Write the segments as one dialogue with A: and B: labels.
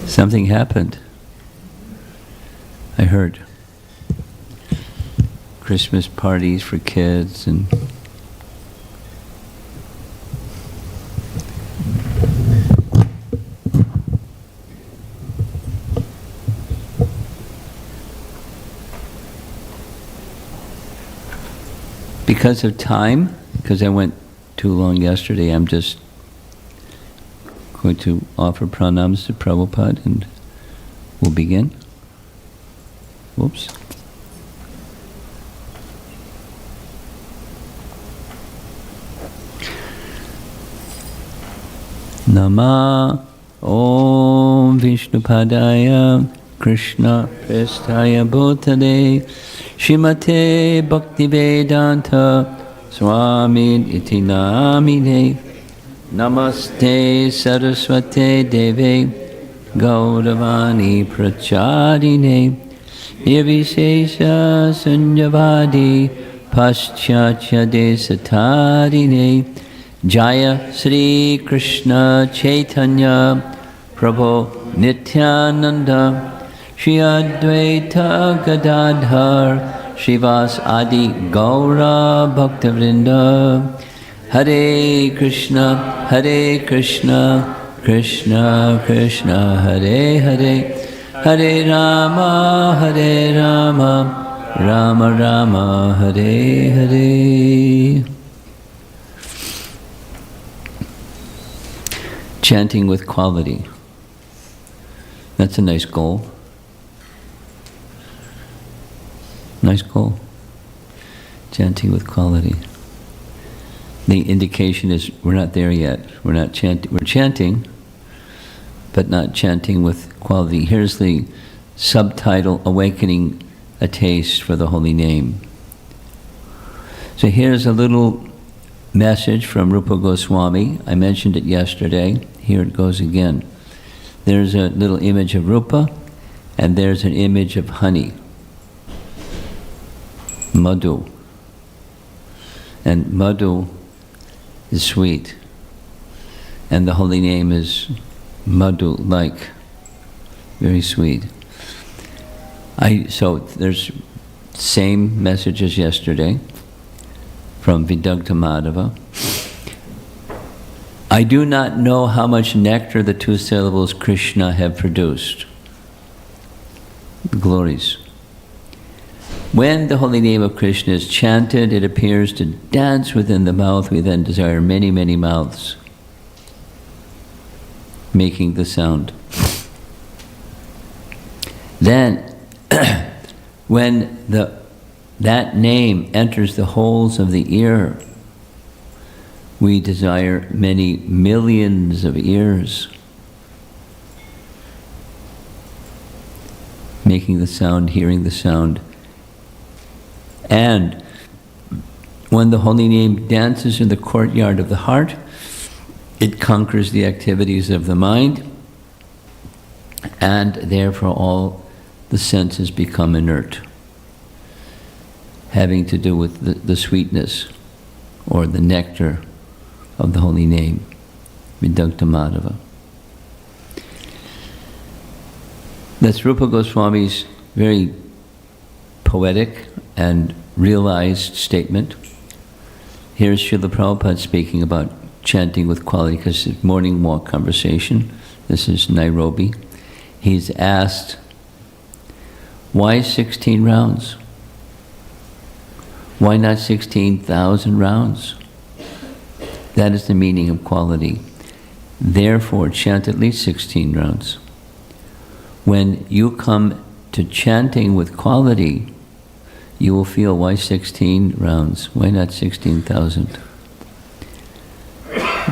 A: Something happened. I heard Christmas parties for kids and because of time, because I went too long yesterday, I'm just going to offer pranams to Prabhupada and we'll begin. Whoops. Nama Om Vishnupadaya Krishna Prestaya Bhutale Shrimate Bhaktivedanta Swami Iti Namine Namaste Saraswate Deve Gauravani Prachadine Nirvishesha Sunyavadi Paschatya Desatadine Jaya Sri Krishna Chaitanya Prabhu Nityananda Shri Advaita Gadadhar Shrivas Adi Gaura Bhaktavrinda Hare Krishna Krishna Krishna Hare Hare Hare Rama Rama Rama Hare Hare. Chanting with quality. That's a nice goal. Nice goal. Chanting with quality. The indication is we're not there yet. We're not chanting. We're chanting, but not chanting with quality. Here's the subtitle, Awakening a Taste for the Holy Name. So here's a little message from Rupa Goswami. I mentioned it yesterday. Here it goes again. There's a little image of Rupa, and there's an image of honey. Madhu. And Madhu is sweet. And the holy name is Madhu-like. Very sweet. So there's same message as yesterday from Vidagdha Madhava. I do not know how much nectar the two syllables Krishna have produced. Glories. When the holy name of Krishna is chanted, it appears to dance within the mouth. We then desire many, many mouths, making the sound. Then, when that name enters the holes of the ear, we desire many millions of ears, making the sound, hearing the sound. And when the holy name dances in the courtyard of the heart, it conquers the activities of the mind, and therefore all the senses become inert, having to do with the sweetness or the nectar of the holy name, Vidagdha Madhava. That's Rupa Goswami's very poetic and realized statement. Here's Srila Prabhupada speaking about chanting with quality, because it's morning walk conversation. This is Nairobi. He's asked, why 16 rounds? Why not 16,000 rounds? That is the meaning of quality. Therefore, chant at least 16 rounds. When you come to chanting with quality, you will feel, why 16 rounds? Why not 16,000?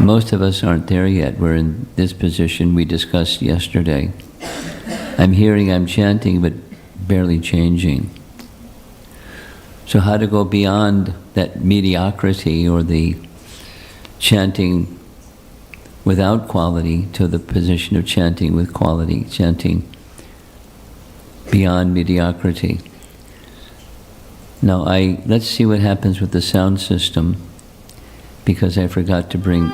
A: Most of us aren't there yet. We're in this position we discussed yesterday. I'm hearing, I'm chanting, but barely changing. So how to go beyond that mediocrity or the chanting without quality to the position of chanting with quality, chanting beyond mediocrity. Now let's see what happens with the sound system, because I forgot to bring,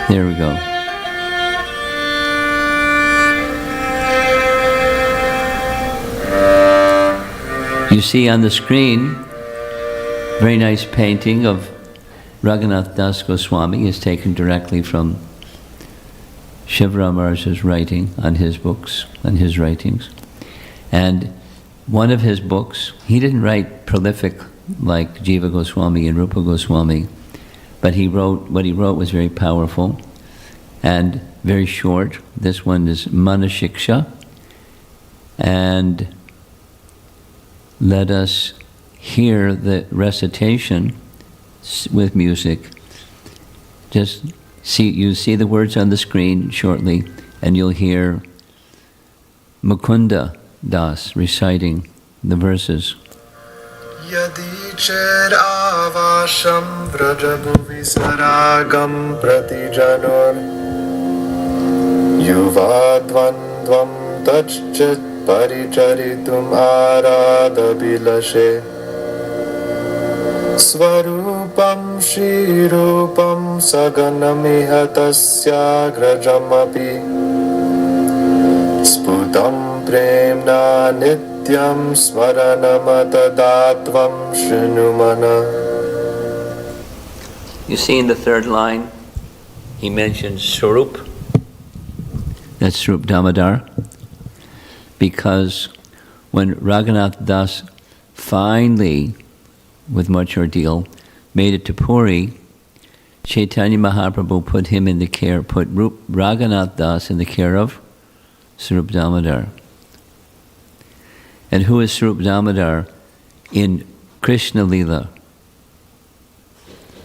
A: there we go. You see on the screen, very nice painting of Raghunath Das Goswami is taken directly from Shivram Maharaj's writing on his books, on his writings. And one of his books, he didn't write prolific like Jiva Goswami and Rupa Goswami, but what he wrote was very powerful and very short. This one is Manashiksha. And let us hear the recitation with music. Just you see the words on the screen shortly, and you'll hear Mukunda Das reciting the verses.
B: Yadi cher avasham vrajabhuvi saragam pratijanor yuvadvandvam tachchit paricharitum aradabilashe Svarupam Shrirupam Saganamiha Tasyagrajamapi Sputam Premna Nityam Smaranamatadatvam Shinumana.
A: You see in the third line, he mentions Swarup. That's Swarup Damodar. Because when Raghunath Das finally, with much ordeal, made it to Puri, Chaitanya Mahaprabhu put him in the care, put Raghunath Das in the care of Swarup Damodar. And who is Swarup Damodar in Krishna Lila?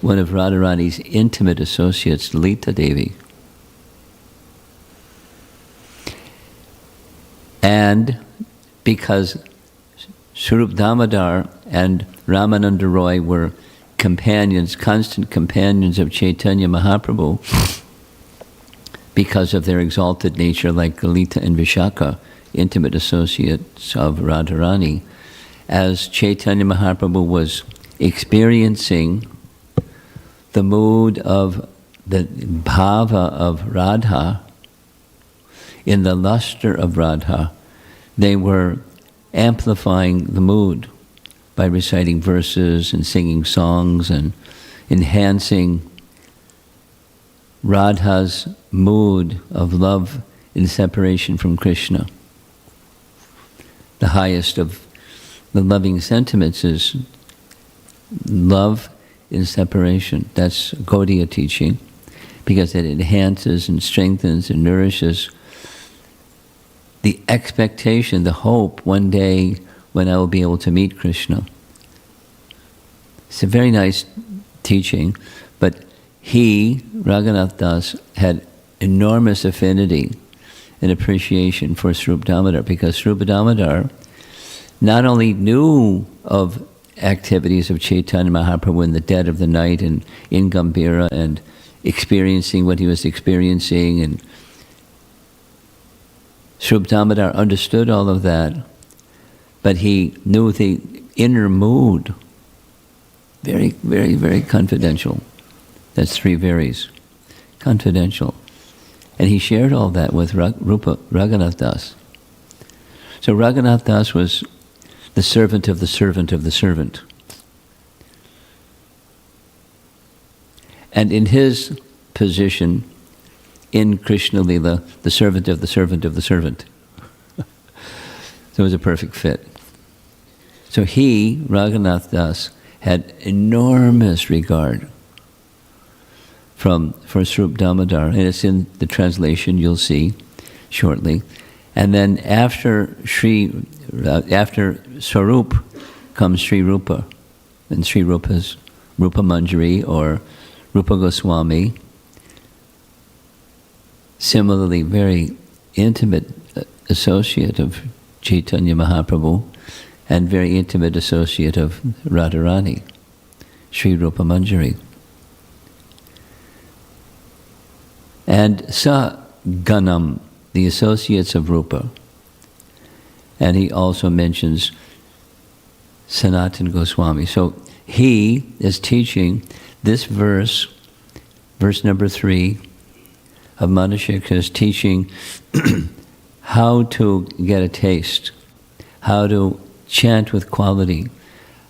A: One of Radharani's intimate associates, Lalita Devi. And because Swarup Damodar and Ramananda Roy were companions, constant companions of Chaitanya Mahaprabhu, because of their exalted nature, like Lalita and Vishaka, intimate associates of Radharani, as Chaitanya Mahaprabhu was experiencing the mood of the bhava of Radha, in the luster of Radha, they were amplifying the mood by reciting verses and singing songs and enhancing Radha's mood of love in separation from Krishna. The highest of the loving sentiments is love in separation. That's Gaudiya teaching, because it enhances and strengthens and nourishes the expectation, the hope, one day when I will be able to meet Krishna. It's a very nice teaching, but he, Raghunath Das, had enormous affinity and appreciation for Swarup Damodar, because Swarup Damodar not only knew of activities of Chaitanya Mahaprabhu in the dead of the night and in Gambhira and experiencing what he was experiencing, and Swarup Damodar understood all of that, but he knew the inner mood, very, very, very confidential. That's three varies, confidential. And he shared all that with Raghunath Das. So Raghunath Das was the servant of the servant of the servant. And in his position in Krishna Lila, the servant of the servant of the servant. So it was a perfect fit. So he, Raghunath Das, had enormous regard for Swarup Damodar, and it's in the translation you'll see shortly. And then after Swarup comes Sri Rupa, and Sri Rupa's Rupa Manjari or Rupa Goswami. Similarly, very intimate associate of Chaitanya Mahaprabhu and very intimate associate of Radharani, Sri Rupa Manjari. And Sa Ganam, the associates of Rupa. And he also mentions Sanatana Goswami. So he is teaching this verse, verse number 3 of Manashika, is teaching how to get a taste, how to chant with quality,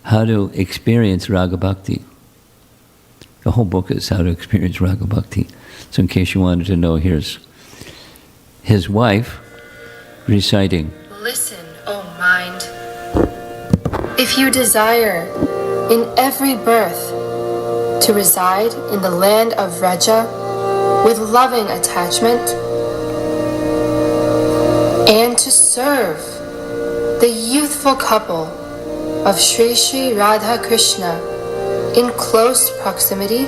A: how to experience Raga Bhakti. The whole book is how to experience Raga Bhakti. So in case you wanted to know, here's his wife reciting.
C: Listen, O mind. If you desire in every birth to reside in the land of Raja with loving attachment and to serve the youthful couple of Sri Sri Radha Krishna in close proximity,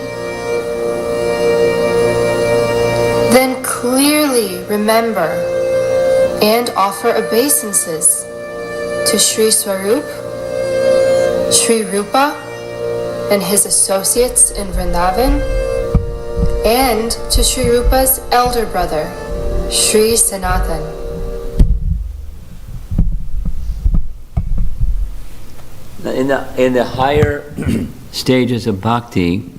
C: then clearly remember and offer obeisances to Sri Swarup, Sri Rupa, and his associates in Vrindavan, and to Sri Rupa's elder brother, Sri Sanatan.
A: In the higher stages of bhakti,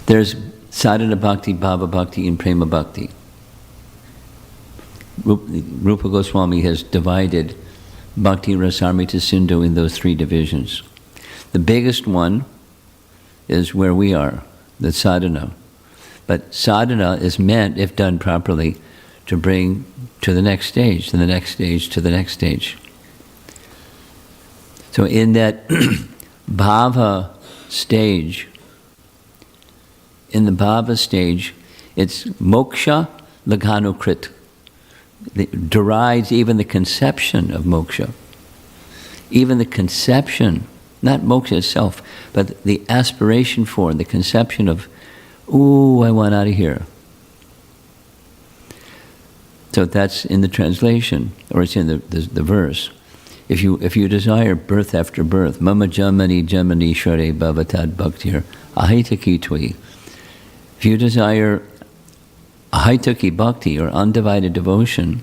A: there's sadhana bhakti, bhava bhakti, and prema bhakti. Rupa Goswami has divided Bhakti Rasamrita Sindhu in those three divisions. The biggest one is where we are, the sadhana. But sadhana is meant, if done properly, to bring to the next stage, to the next stage, to the next stage. So in that bhava stage, it's moksha laghanukrit. It derides even the conception of moksha. Even the conception, not moksha itself, but the aspiration for, the conception of, ooh, I want out of here. So that's in the translation, or it's in the verse. If you desire birth after birth, mama jamani jamani share bhavatad bhaktir ahitaki tvi. If you desire ahitaki bhakti, or undivided devotion,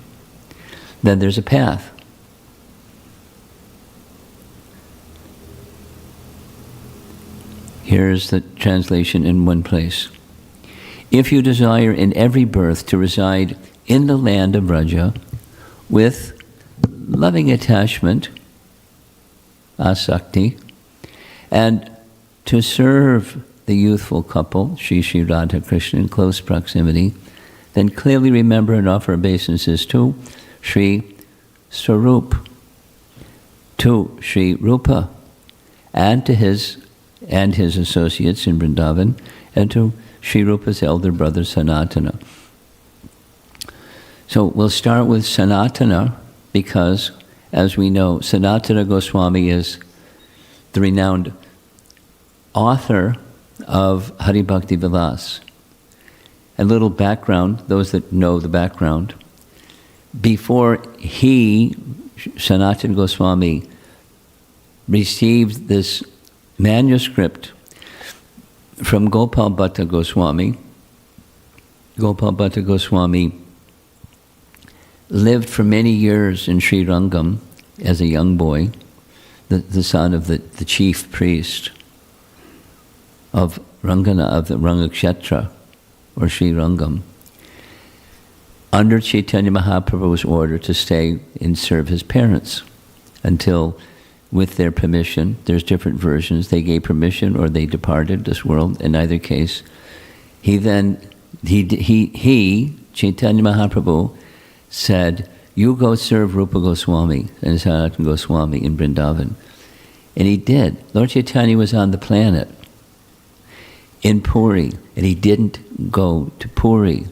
A: then there's a path. Here's the translation in one place. If you desire in every birth to reside in the land of Raja with loving attachment, asakti, and to serve the youthful couple, Sri Sri Radha Krishna, in close proximity, then clearly remember and offer obeisances to Sri Swarup, to Sri Rupa, and to his associates in Vrindavan, and to Sri Rupa's elder brother Sanatana. So we'll start with Sanatana, because, as we know, Sanatana Goswami is the renowned author of Hari Bhakti Vilas. A little background, those that know the background. Before Sanatana Goswami, received this manuscript from Gopal Bhatta Goswami. Gopal Bhatta Goswami lived for many years in Sri Rangam as a young boy, the son of the chief priest of Rangana, of the Rangakshetra, or Sri Rangam, under Chaitanya Mahaprabhu's order to stay and serve his parents until, with their permission, there's different versions, they gave permission or they departed this world. In either case, Chaitanya Mahaprabhu said, you go serve Rupa Goswami and Sanatana Goswami in Vrindavan. And he did. Lord Chaitanya was on the planet in Puri, and he didn't go to Puri.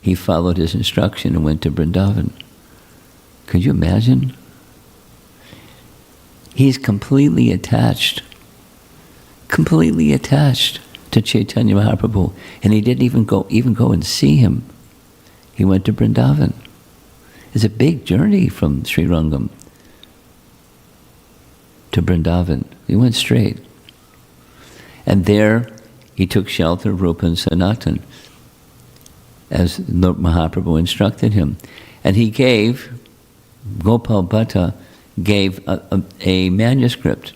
A: He followed his instruction and went to Vrindavan. Could you imagine? He's completely attached to Chaitanya Mahaprabhu, and he didn't even go and see him. He went to Vrindavan. It's a big journey from Sri Rangam to Vrindavan. He went straight. And there he took shelter of Rupa and Sanatan, as Lord Mahaprabhu instructed him. And he gave, Gopal Bhatta gave a manuscript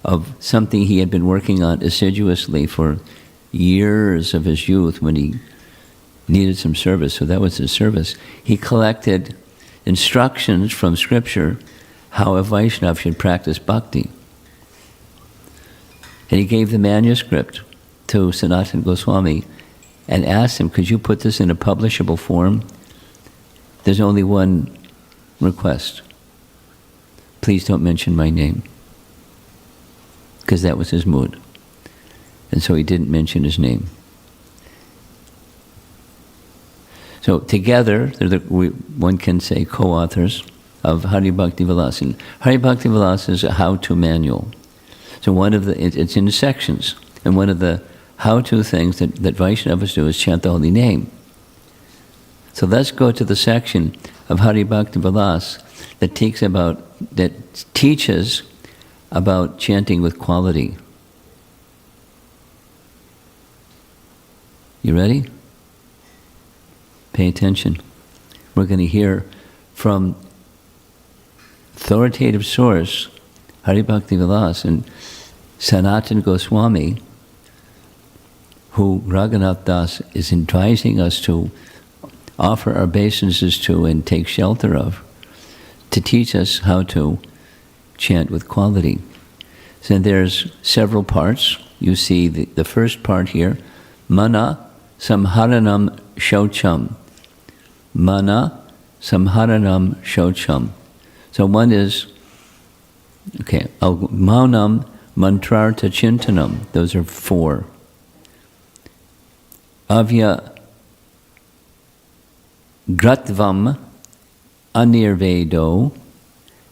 A: of something he had been working on assiduously for years of his youth when he needed some service, so that was his service. He collected instructions from scripture how a Vaishnava should practice bhakti. And he gave the manuscript to Sanatana Goswami and asked him, could you put this in a publishable form? There's only one request. Please don't mention my name. Because that was his mood. And so he didn't mention his name. So together, one can say co-authors of Hari Bhakti Vilas. And Hari Bhakti Vilas is a how-to manual. So it's in sections. And one of the how-to things that Vaishnavas do is chant the holy name. So let's go to the section of Hari Bhakti Vilas that teaches about chanting with quality. You ready? Pay attention. We're going to hear from authoritative source, Hari Bhakti Vilas, and Sanatana Goswami, who Raghunath Das is advising us to offer our obeisances to and take shelter of, to teach us how to chant with quality. So there's several parts. You see the first part here, Mana Samharanam Shaucham. Mana Samharanam Shaucham. So one is, Maunam Mantrartha Chintanam. Those are 4. Avya Gratvam Anirvedo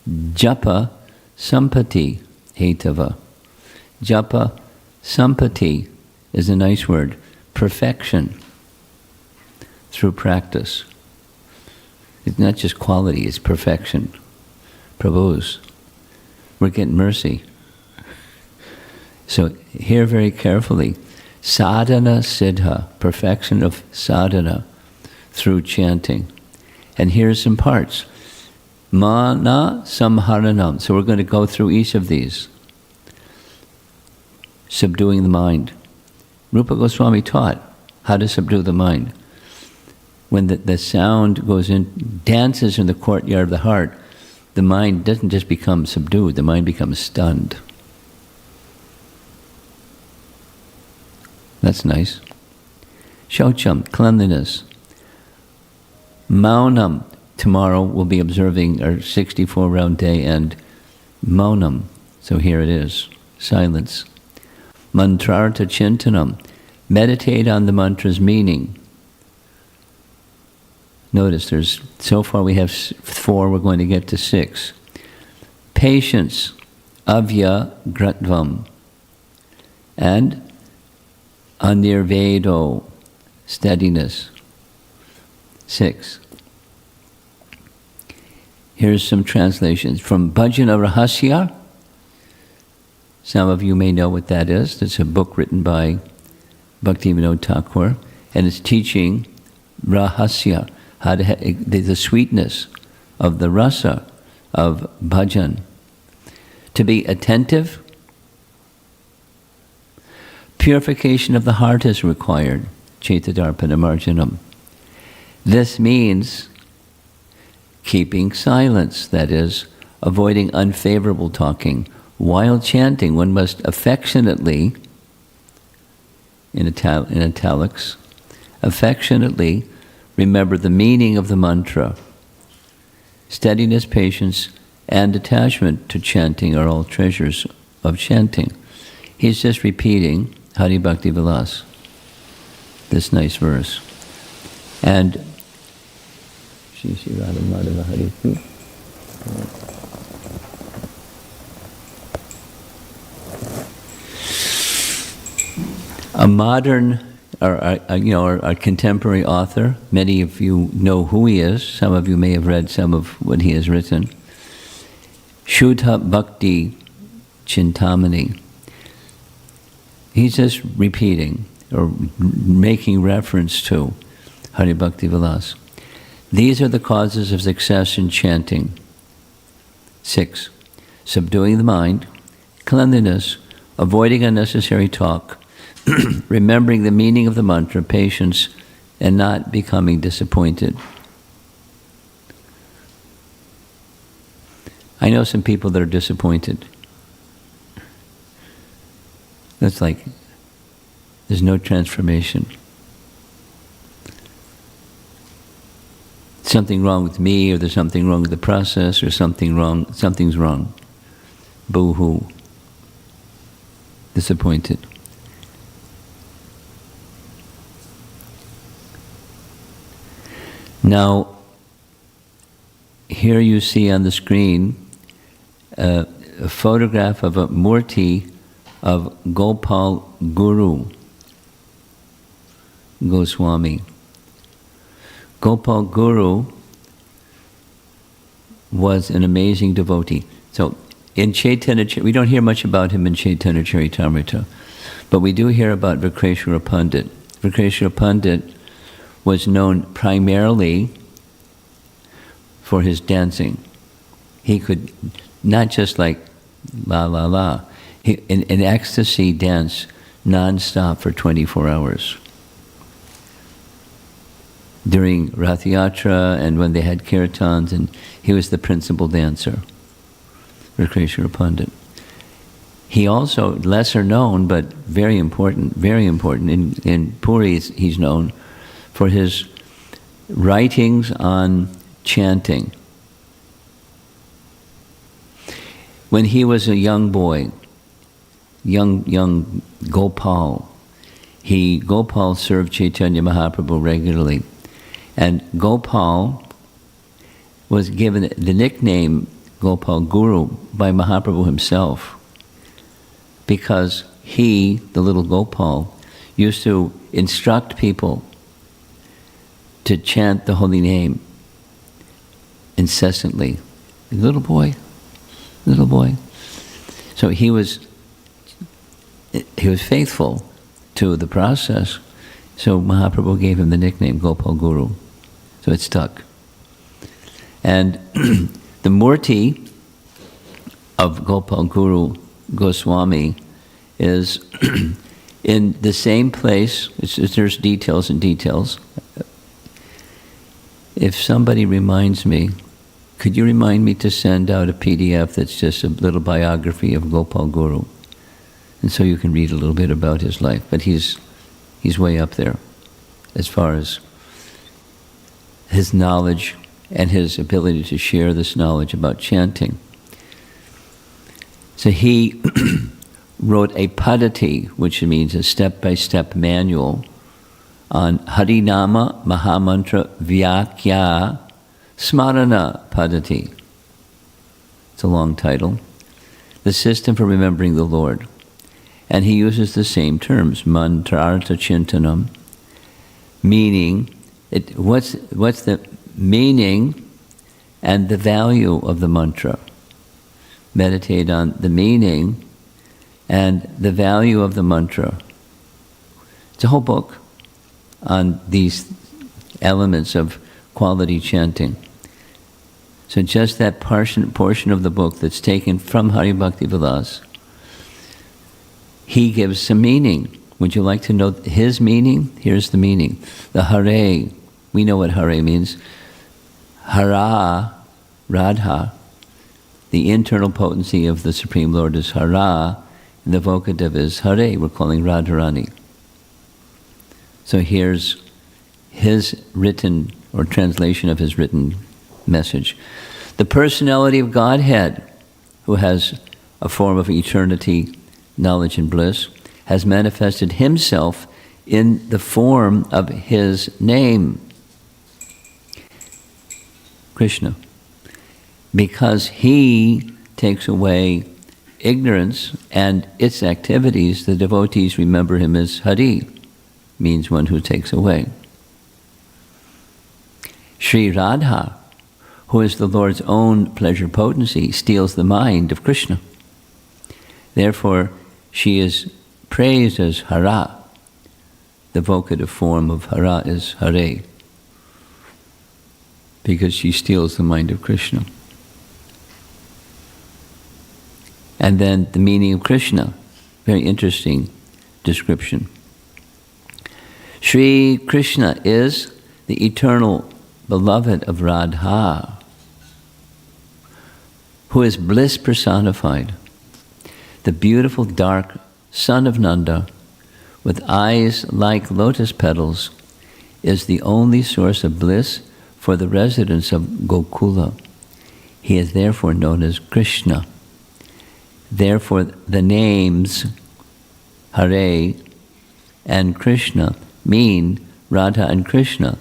A: Japa Sampati Hetava. Japa Sampati is a nice word. Perfection through practice. It's not just quality, it's perfection. Prabhus, we're getting mercy. So hear very carefully. Sadhana siddha, perfection of sadhana through chanting. And here's some parts. Mana samharanam. So we're going to go through each of these. Subduing the mind. Rupa Goswami taught how to subdue the mind. When the sound goes in, dances in the courtyard of the heart, the mind doesn't just become subdued, the mind becomes stunned. That's nice. Shaucham, cleanliness. Maunam, tomorrow we'll be observing our 64-round day, and Maunam, so here it is, silence. Mantrartha Chintanam, meditate on the mantra's meaning. Notice so far we have 4, we're going to get to 6. Patience, Avya Gratvam, and Anirvedo, steadiness. 6. Here's some translations from Bhajana Rahasya. Some of you may know what that is. It's a book written by Bhaktivinoda Thakur, and it's teaching Rahasya, how to the sweetness of the rasa of bhajan. To be attentive, purification of the heart is required, Cetadarpana Marjanam. This means keeping silence, that is, avoiding unfavorable talking. While chanting, one must affectionately, in italics, affectionately remember the meaning of the mantra. Steadiness, patience, and attachment to chanting are all treasures of chanting. He's just repeating Hari Bhakti Vilas, this nice verse. And a modern, our contemporary author, many of you know who he is, some of you may have read some of what he has written, Shuddha Bhakti Chintamani. He's just repeating or making reference to Hari Bhakti Vilas. These are the causes of success in chanting. 6. Subduing the mind, cleanliness, avoiding unnecessary talk, remembering the meaning of the mantra, patience, and not becoming disappointed. I know some people that are disappointed. That's like, there's no transformation. Something wrong with me, or there's something wrong with the process, or something's wrong. Boo-hoo. Disappointed. Now, here you see on the screen a photograph of a murti of Gopal Guru Goswami. Gopal Guru was an amazing devotee. So in Chaitanya, we don't hear much about him in Chaitanya Charitamrita, but we do hear about Vikreshwara Pandit. Vikreshwara Pandit was known primarily for his dancing. He could not just like la la la, in ecstasy dance non-stop for 24 hours. During Rath Yatra and when they had kirtans, and he was the principal dancer, Vikreshwara Pandit. He also, lesser known, but very important, in Puri he's known for his writings on chanting. When he was a young boy, young Gopal, Gopal served Chaitanya Mahaprabhu regularly. And Gopal was given the nickname Gopal Guru by Mahaprabhu himself, because he, the little Gopal, used to instruct people to chant the holy name incessantly. Little boy. So he was faithful to the process, so Mahaprabhu gave him the nickname Gopal Guru. So it stuck. And the murti of Gopal Guru Goswami is in the same place. There's details and details. If somebody reminds me, could you remind me to send out a PDF that's just a little biography of Gopal Guru? And so you can read a little bit about his life. But he's way up there as far as his knowledge and his ability to share this knowledge about chanting. So he wrote a padati, which means a step-by-step manual, on Harinama Mahamantra Vyakya Smarana Padati. It's a long title. The system for remembering the Lord. And he uses the same terms, mantrartha chintanam, meaning, what's the meaning and the value of the mantra. Meditate on the meaning and the value of the mantra. It's a whole book on these elements of quality chanting. So just that portion of the book that's taken from Hari Bhakti Vilas, he gives some meaning. Would you like to know his meaning? Here's the meaning. The Hare, we know what Hare means. Hara, Radha, the internal potency of the Supreme Lord is Hara, and the vocative is Hare, we're calling Radharani. So here's his written, or translation of his written message. The personality of Godhead, who has a form of eternity, knowledge and bliss, has manifested himself in the form of his name, Krishna. Because he takes away ignorance and its activities, the devotees remember him as Hari, means one who takes away. Sri Radha, who is the Lord's own pleasure potency, steals the mind of Krishna. Therefore, she is praised as Hara. The vocative form of Hara is Hare, because she steals the mind of Krishna. And then the meaning of Krishna, very interesting description. Sri Krishna is the eternal beloved of Radha, who is bliss personified. The beautiful dark son of Nanda, with eyes like lotus petals, is the only source of bliss for the residents of Gokula. He is therefore known as Krishna. Therefore, the names Hare and Krishna mean Radha and Krishna,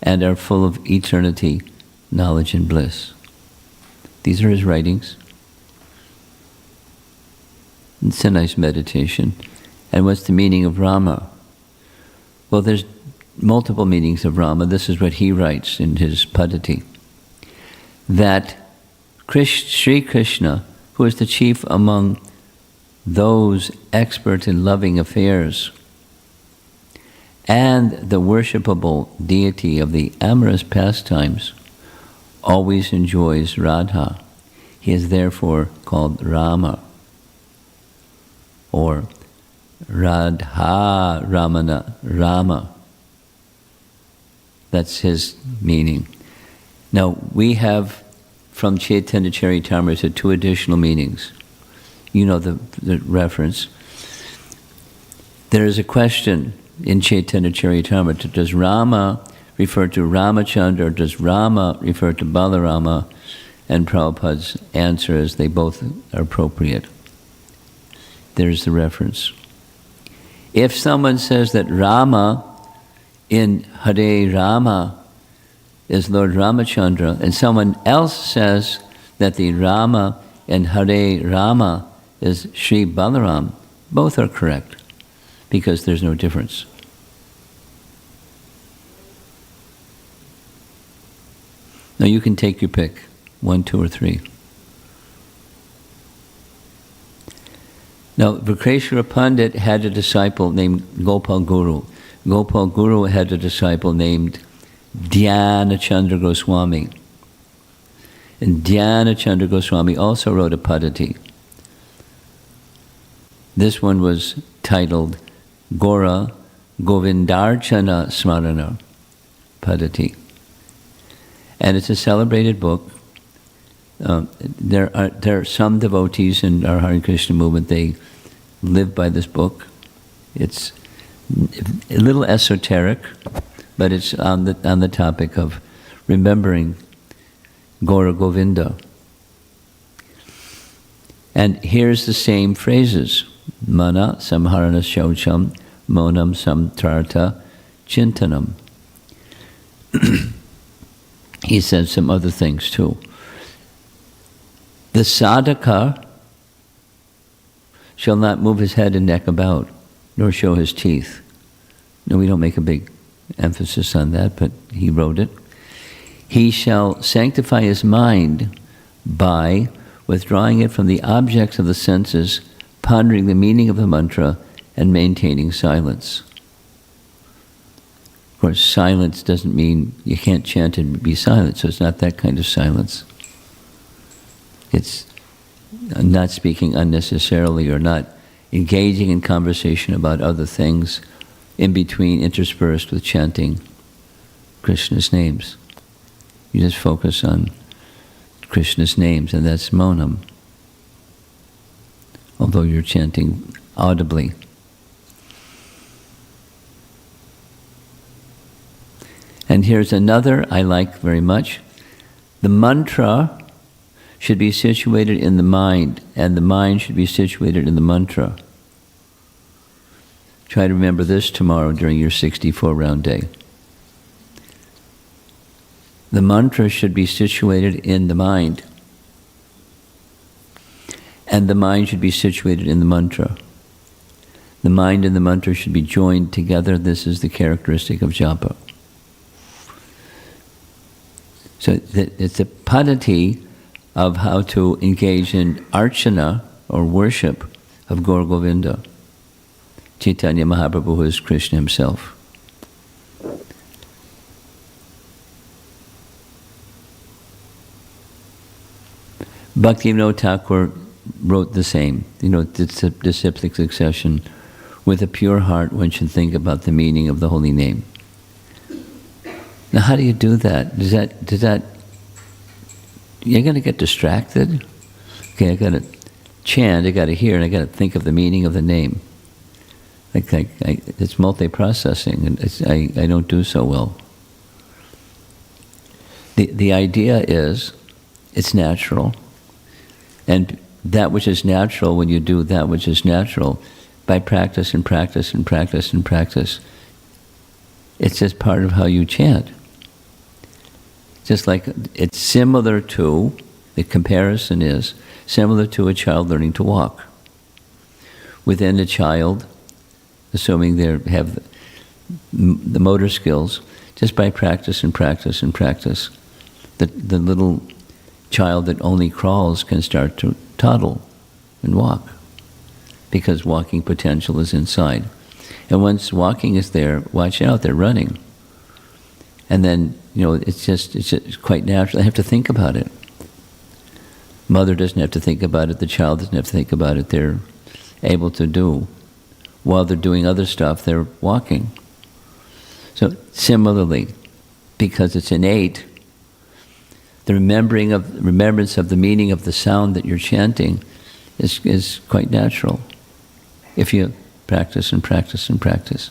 A: and are full of eternity, knowledge, and bliss. These are his writings. It's a nice meditation. And what's the meaning of Rama? Well, there's multiple meanings of Rama. This is what he writes in his Padati. That Sri Krishna, who is the chief among those expert in loving affairs, and the worshipable deity of the amorous pastimes, always enjoys Radha. He is therefore called Rama, or Radha Ramana, Rama. That's his meaning. Now, we have from Chaitanya Charitamrita two additional meanings. You know the reference. There is a question in Chaitanya Charitamrita, does Rama refer to Ramachandra, or does Rama refer to Balarama? And Prabhupada's answer is they both are appropriate. There's the reference. If someone says that Rama in Hare Rama is Lord Ramachandra, and someone else says that the Rama in Hare Rama is Sri Balaram, both are correct, because there's no difference. Now you can take your pick, 1, 2, or 3. Now, Vikreshwara Pandit had a disciple named Gopal Guru. Gopal Guru had a disciple named Dhyana Chandra Goswami. And Dhyana Chandra Goswami also wrote a Padati. This one was titled Gora Govindarchana Smarana Padati. And it's a celebrated book. There are some devotees in our Hare Krishna movement, they live by this book. It's a little esoteric, but it's on the topic of remembering Gaura Govinda. And here's the same phrases. Mana samharana shaucham monam samtrartha chintanam. He says some other things too. The sadhaka shall not move his head and neck about, nor show his teeth. No, we don't make a big emphasis on that, but he wrote it. He shall sanctify his mind by withdrawing it from the objects of the senses, pondering the meaning of the mantra, and maintaining silence. Of course, silence doesn't mean you can't chant and be silent, so it's not that kind of silence. It's not speaking unnecessarily or not engaging in conversation about other things in between, interspersed with chanting Krishna's names. You just focus on Krishna's names, and that's monam, although you're chanting audibly. And here's another I like very much. The mantra should be situated in the mind, and the mind should be situated in the mantra. Try to remember this tomorrow during your 64-round day. The mantra should be situated in the mind, and the mind should be situated in the mantra. The mind and the mantra should be joined together. This is the characteristic of Japa. So it's a padati of how to engage in archana, or worship, of Gaura Govinda, Chaitanya Mahaprabhu, who is Krishna himself. Bhaktivinoda Thakur wrote the same. Disciplic succession. With a pure heart, one should think about the meaning of the holy name. Now, how do you do that? Does that you're going to get distracted. Okay, I got to chant, I got to hear, and I got to think of the meaning of the name. It's multi-processing, and I don't do so well. The idea is, it's natural, and that which is natural, when you do that which is natural, by practice and practice and practice and practice, it's just part of how you chant. Just like it's similar to, the comparison is similar to a child learning to walk. Within a child, assuming they have the motor skills, just by practice and practice and practice, the little child that only crawls can start to toddle and walk, because walking potential is inside. And once walking is there, watch out, they're running. And then, it's just quite natural. They have to think about it. Mother doesn't have to think about it, the child doesn't have to think about it. They're able to do. While they're doing other stuff, they're walking. So similarly, because it's innate, the remembrance of the meaning of the sound that you're chanting is quite natural. If you practice and practice and practice.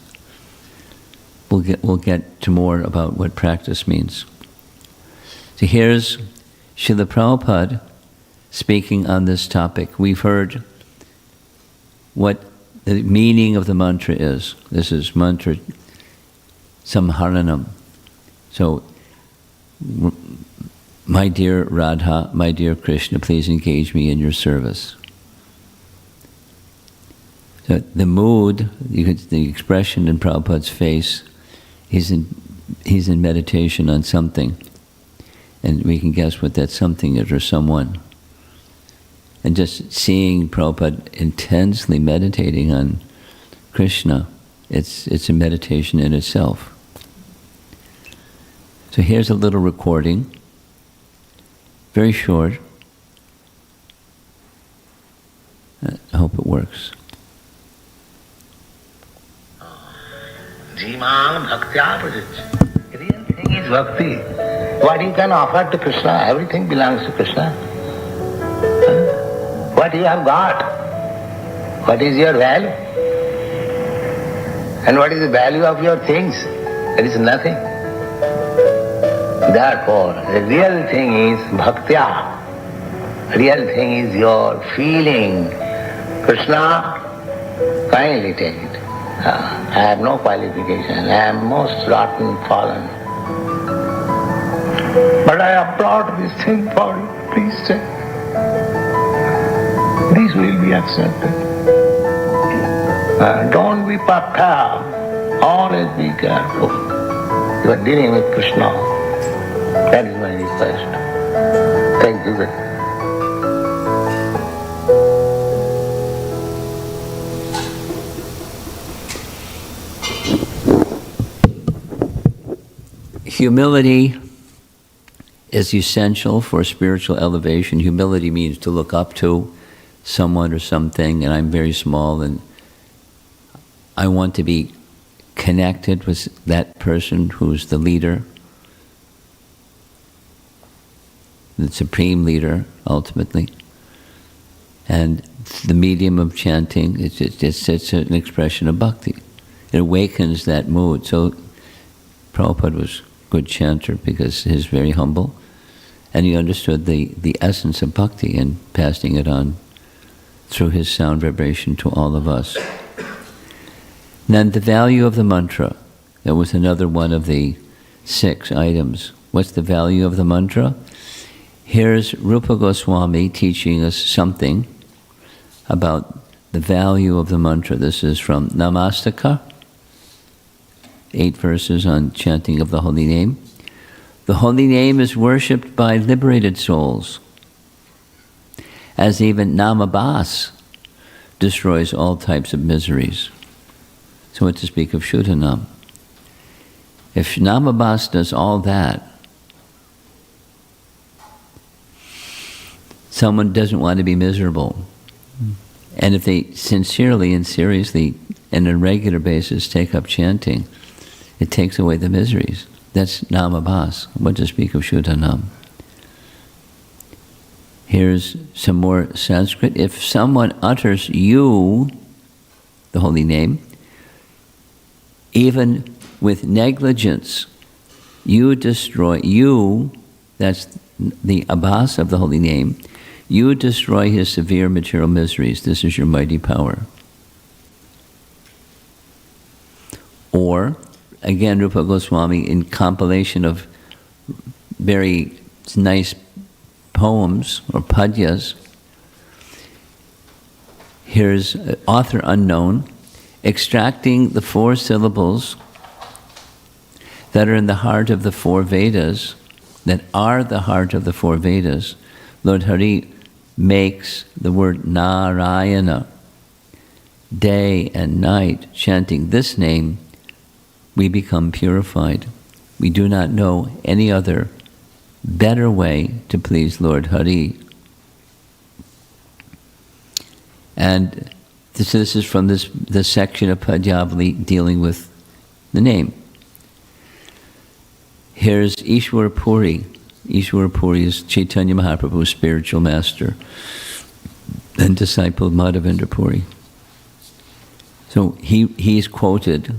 A: We'll get to more about what practice means. So here's Srila Prabhupada speaking on this topic. We've heard what the meaning of the mantra is. This is mantra samharanam. So, my dear Radha, my dear Krishna, please engage me in your service. So the mood, the expression in Prabhupada's face, he's in meditation on something, and we can guess what that something is, or someone. And just seeing Prabhupada intensely meditating on Krishna, it's a meditation in itself. So here's a little recording, very short. I hope it works.
D: Jiman bhaktya prajach. The real thing is bhakti. What you can offer to Krishna, everything belongs to Krishna. What you have got, what is your value? And what is the value of your things? There is nothing. Therefore, the real thing is bhaktya. Real thing is your feeling. Krishna, kindly take it. I have no qualification. I am most rotten, fallen. But I have brought this thing for you. Please take. This will be accepted. Don't be puffed. Always be careful. You are dealing with Krishna. That is my request. Thank you very much.
A: Humility is essential for spiritual elevation. Humility means to look up to someone or something, and I'm very small, and I want to be connected with that person who's the leader, the supreme leader, ultimately. And the medium of chanting, it's an expression of bhakti. It awakens that mood. So Prabhupada was a good chanter because he's very humble, and he understood the essence of bhakti and passing it on through his sound vibration to all of us. Then the value of the mantra. That was another one of the 6 items. What's the value of the mantra? Here's Rupa Goswami teaching us something about the value of the mantra. This is from Namastaka, 8 verses on chanting of the holy name. The holy name is worshipped by liberated souls, as even Namabhas destroys all types of miseries. So what to speak of Shuddhanam? If Namabhas does all that, someone doesn't want to be miserable. And if they sincerely and seriously and on a regular basis take up chanting, it takes away the miseries. That's Namabhas. What to speak of Shuddhanam? Here's some more Sanskrit. If someone utters you, the holy name, even with negligence, you destroy, you, that's the abhas of the holy name, you destroy his severe material miseries. This is your mighty power. Or, again, Rupa Goswami, in compilation of very nice poems or padyas, here's author unknown, extracting the 4 syllables that are in the heart of the 4 Vedas, that are the heart of the 4 Vedas. Lord Hari makes the word Narayana day and night, chanting this name, we become purified. We do not know any other better way to please Lord Hari. And this is from this section of Padyavali dealing with the name. Here's Ishwar Puri. Ishwar Puri is Chaitanya Mahaprabhu's spiritual master and disciple of Madhavendra Puri. So he's quoted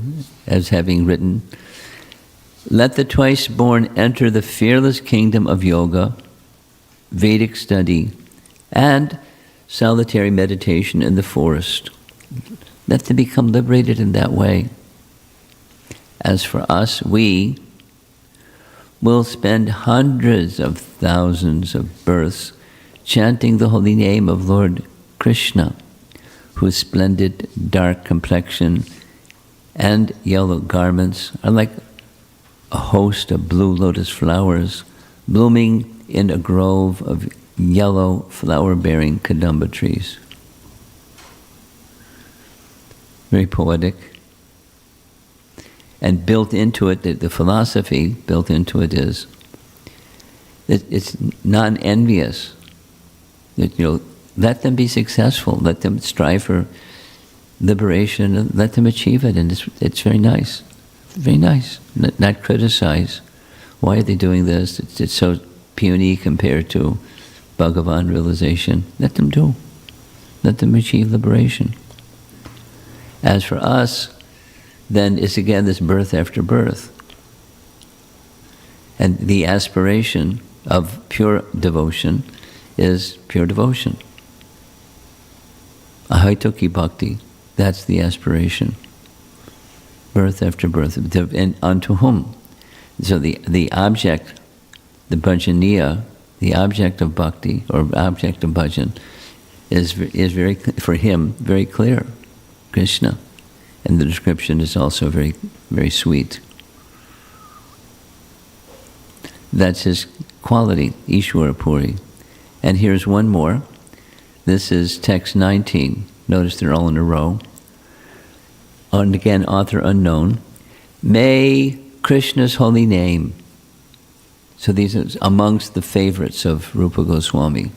A: as having written, "Let the twice-born enter the fearless kingdom of yoga, Vedic study, and solitary meditation in the forest. Let them become liberated in that way. As for us, we will spend hundreds of thousands of births chanting the holy name of Lord Krishna, whose splendid dark complexion and yellow garments are like a host of blue lotus flowers blooming in a grove of yellow flower-bearing kadamba trees." Very poetic. And built into it, the philosophy built into it is that it's non-envious. That, let them be successful, let them strive for liberation, and let them achieve it, and it's very nice. Very nice. Not criticize. Why are they doing this? It's so puny compared to Bhagavan realization. Let them do. Let them achieve liberation. As for us, then it's again this birth after birth. And the aspiration of pure devotion is pure devotion. Ahaitoki bhakti, that's the aspiration. Birth after birth. And unto whom? So the object, the bhajaniya, the object of bhakti, or object of bhajan, is very, for him, very clear. Krishna. And the description is also very, very sweet. That's his quality, Ishwara Puri. And here's one more. This is text 19. Notice they're all in a row. And again, author unknown. May Krishna's holy name. So these are amongst the favorites of Rupa Goswami.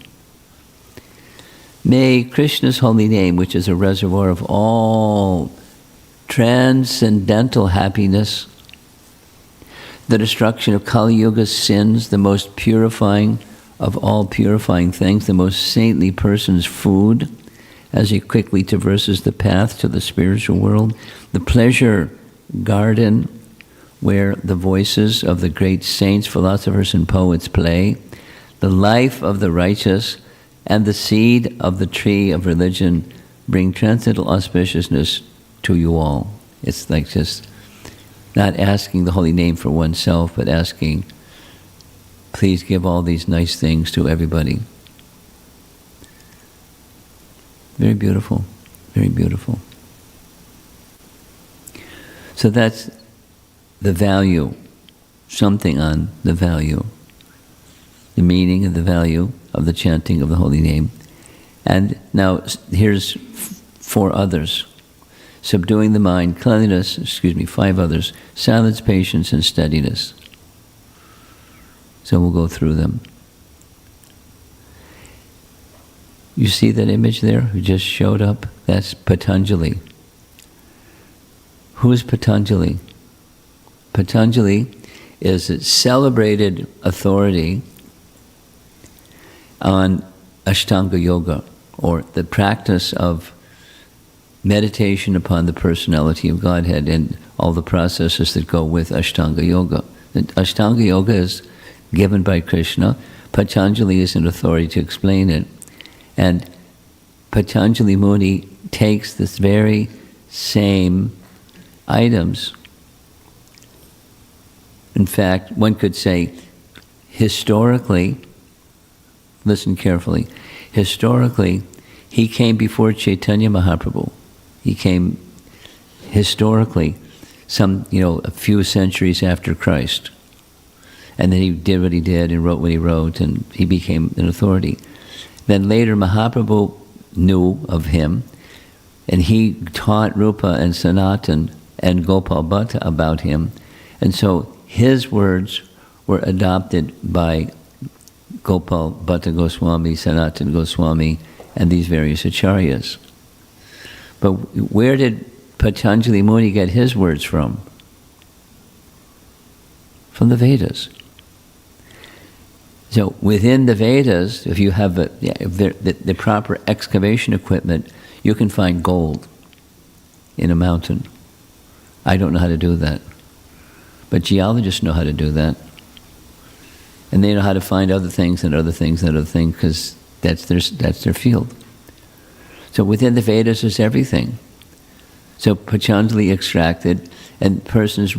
A: May Krishna's holy name, which is a reservoir of all transcendental happiness, the destruction of Kali Yuga's sins, the most purifying of all purifying things, the most saintly person's food, as he quickly traverses the path to the spiritual world, the pleasure garden where the voices of the great saints, philosophers, and poets play, the life of the righteous, and the seed of the tree of religion bring transcendental auspiciousness to you all. It's like just not asking the holy name for oneself, but asking, please give all these nice things to everybody. Very beautiful, very beautiful. So that's the value, something on the value, the meaning and the value of the chanting of the holy name. And now here's 4 others. Subduing the mind, cleanliness, 5 others, silence, patience, and steadiness. So we'll go through them. You see that image there who just showed up? That's Patanjali. Who is Patanjali? Patanjali is a celebrated authority on Ashtanga Yoga, or the practice of meditation upon the personality of Godhead and all the processes that go with Ashtanga Yoga. And Ashtanga Yoga is given by Krishna. Patanjali is an authority to explain it. And Patanjali Muni takes this very same items. In fact, one could say, historically, listen carefully, historically, he came before Chaitanya Mahaprabhu. He came historically a few centuries after Christ. And then he did what he did and wrote what he wrote, and he became an authority. Then later Mahaprabhu knew of him, and he taught Rupa and Sanatan and Gopal Bhatta about him. And so his words were adopted by Gopal Bhatta Goswami, Sanatan Goswami, and these various acharyas. But where did Patanjali Muni get his words from? From the Vedas. So within the Vedas, if you have the proper excavation equipment, you can find gold in a mountain. I don't know how to do that. But geologists know how to do that. And they know how to find other things and other things and other things, because that's their field. So within the Vedas is everything. So Patanjali extracted, and persons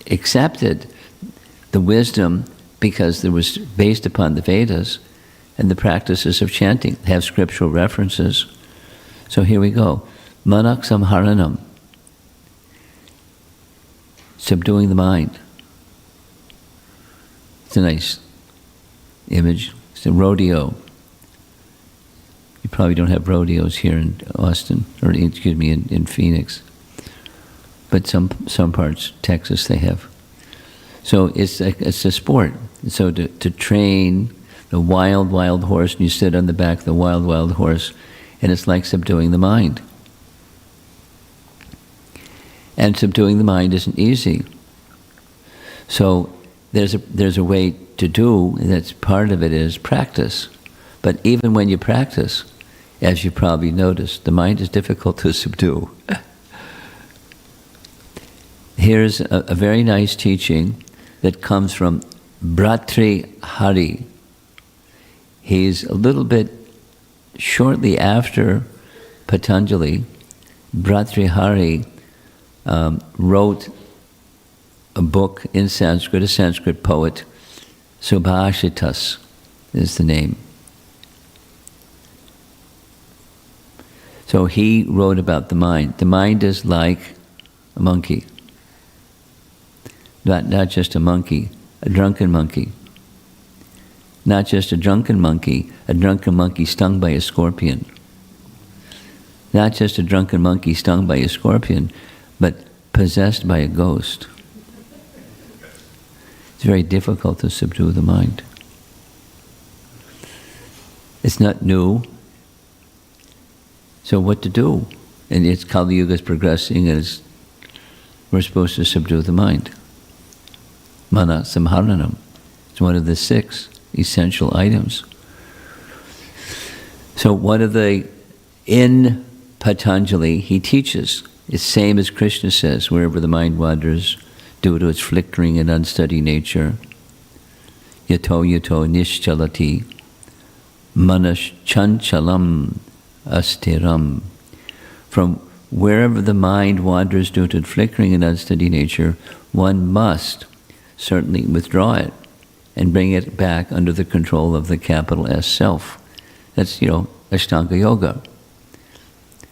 A: accepted the wisdom because it was based upon the Vedas and the practices of chanting. They have scriptural references. So here we go. Manak samharanam. Subduing the mind. It's a nice image. It's a rodeo. You probably don't have rodeos here in Austin, or in Phoenix. But some parts, Texas, they have. So it's a sport. So to train the wild horse, and you sit on the back of the wild horse, and it's like subduing the mind. And subduing the mind isn't easy. So there's a way to do, and that's part of it is practice. But even when you practice, as you probably noticed, the mind is difficult to subdue. Here's a very nice teaching that comes from Bhartri Hari. He's a little bit shortly after Patanjali. Bhartri Hari wrote a book in Sanskrit, a Sanskrit poet. Subhashitas is the name. So he wrote about the mind. The mind is like a monkey. Not just a monkey, a drunken monkey. Not just a drunken monkey stung by a scorpion. Not just a drunken monkey stung by a scorpion, but possessed by a ghost. It's very difficult to subdue the mind. It's not new. So what to do? And it's Kali Yuga is progressing, and we're supposed to subdue the mind. Mana samharanam. It's one of the 6 essential items. So in Patanjali, he teaches, it's same as Krishna says, wherever the mind wanders, due to its flickering and unsteady nature, yato nischalati, manas chanchalam astiram. From wherever the mind wanders due to its flickering and unsteady nature, one must certainly withdraw it and bring it back under the control of the capital S self. That's, Ashtanga Yoga.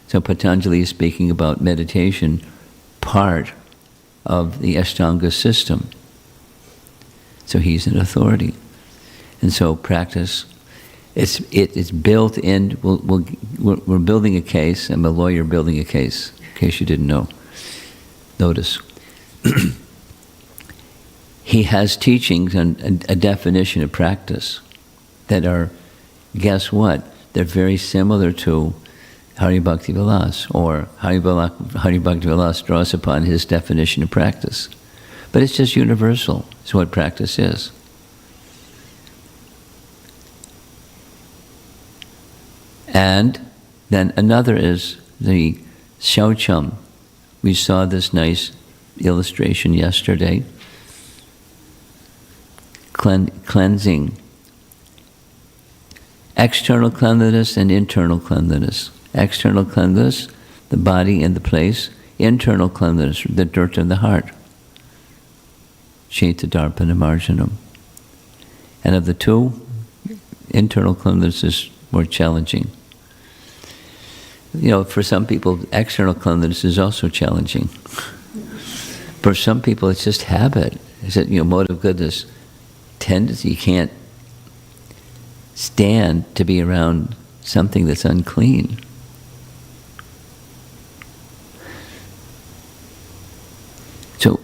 A: So Patanjali is speaking about meditation, part of the Ashtanga system. So he's an authority. And so practice, it's built in, we're building a case, I'm a lawyer building a case, in case you didn't know. Notice. He has teachings and a definition of practice that are, guess what? They're very similar to Hari Bhakti Vilas, or Hari Bhakti Vilas draws upon his definition of practice. But it's just universal. It's what practice is. And then another is the shaucham. We saw this nice illustration yesterday. Cleansing. External cleanliness and internal cleanliness. External cleanliness, the body and the place. Internal cleanliness, the dirt in the heart. Shaita Darpana Marjanam. And of the two, internal cleanliness is more challenging. For some people, external cleanliness is also challenging. For some people, it's just habit. It's a mode of goodness. Tendency, you can't stand to be around something that's unclean. So,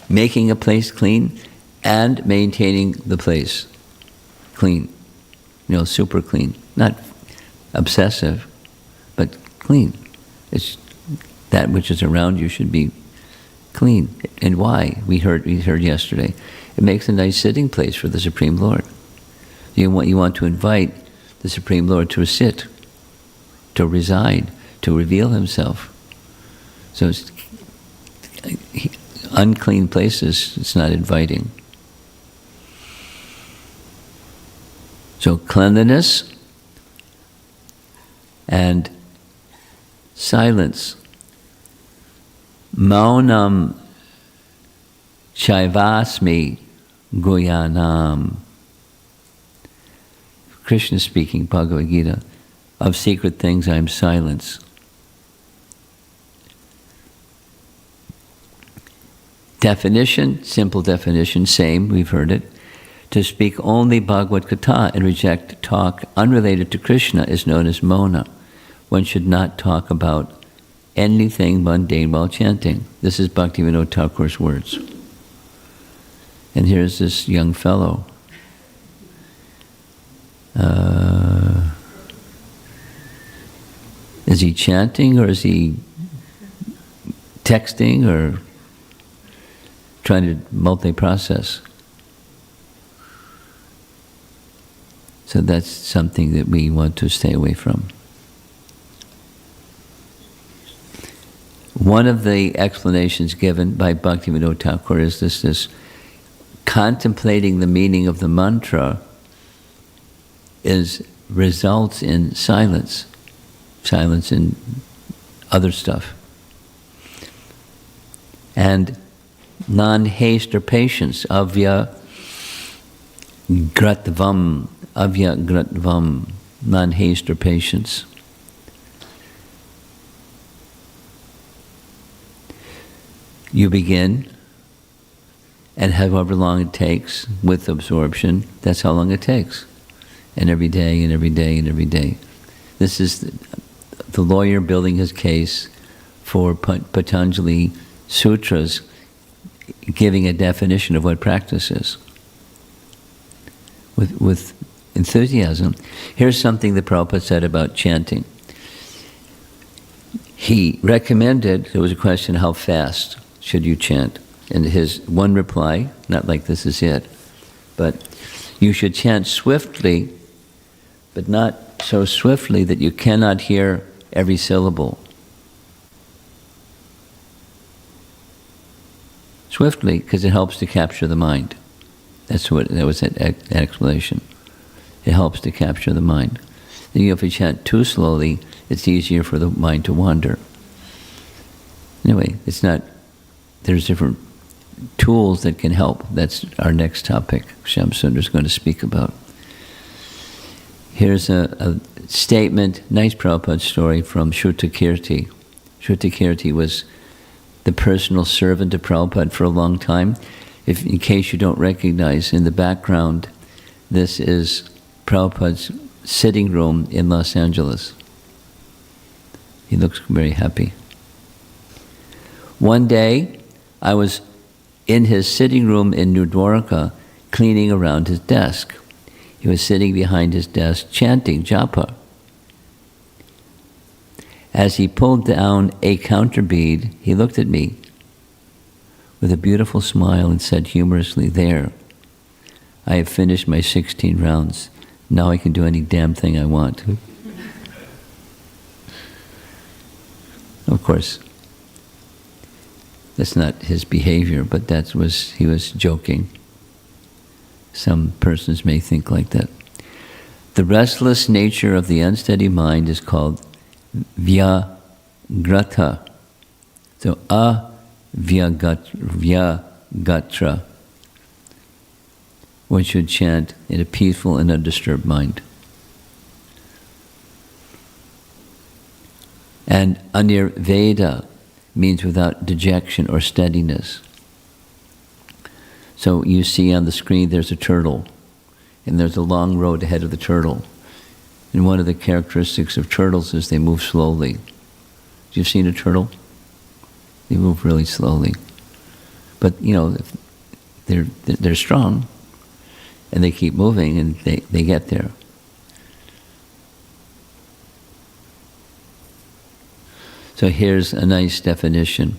A: making a place clean and maintaining the place clean. Super clean. Not obsessive, but clean. It's that which is around you should be clean. And why? We heard yesterday. It makes a nice sitting place for the Supreme Lord. You want to invite the Supreme Lord to sit, to reside, to reveal himself. So unclean places, it's not inviting. So cleanliness and silence. Maunam Shaivasmi Guyanam. Krishna speaking, Bhagavad Gita, of secret things I am silence. Definition, simple definition, same, we've heard it. To speak only Bhagavad Gita and reject talk unrelated to Krishna is known as mona. One should not talk about anything mundane while chanting. This is Bhaktivinoda Thakur's words. And here's this young fellow. Is he chanting, or is he texting, or trying to multi-process? So that's something that we want to stay away from. One of the explanations given by Bhaktivinoda Thakur is this contemplating the meaning of the mantra results in silence in other stuff. And non-haste or patience, avya gratvam, non-haste or patience. You begin, and however long it takes with absorption, that's how long it takes. And every day, and every day, and every day. This is the lawyer building his case for Patanjali Sutras, giving a definition of what practice is. With enthusiasm. Here's something that Prabhupada said about chanting. He recommended, there was a question, how fast should you chant? And his one reply, not like this is it, but you should chant swiftly, but not so swiftly that you cannot hear every syllable. Swiftly, because it helps to capture the mind. That was an explanation. It helps to capture the mind. If you chant too slowly, it's easier for the mind to wander. Anyway, there's different tools that can help. That's our next topic Shyam is going to speak about. Here's a statement, nice Prabhupada story from Shrutakirti. Shrutakirti was the personal servant of Prabhupada for a long time. In case you don't recognize, in the background, this is Prabhupada's sitting room in Los Angeles. He looks very happy. One day, I was in his sitting room in New Dwarka, cleaning around his desk. He was sitting behind his desk, chanting Japa. As he pulled down a counter bead, he looked at me with a beautiful smile and said humorously, "There, I have finished my 16 rounds. Now I can do any damn thing I want." Of course, that's not his behavior, but he was joking. Some persons may think like that. The restless nature of the unsteady mind is called vyagrata. So vyagatra. One should chant in a peaceful and undisturbed mind. And anirveda means without dejection or steadiness. So you see on the screen there's a turtle, and there's a long road ahead of the turtle. And one of the characteristics of turtles is they move slowly. You've seen a turtle? They move really slowly. But, they're strong, and they keep moving, and they get there. So here's a nice definition.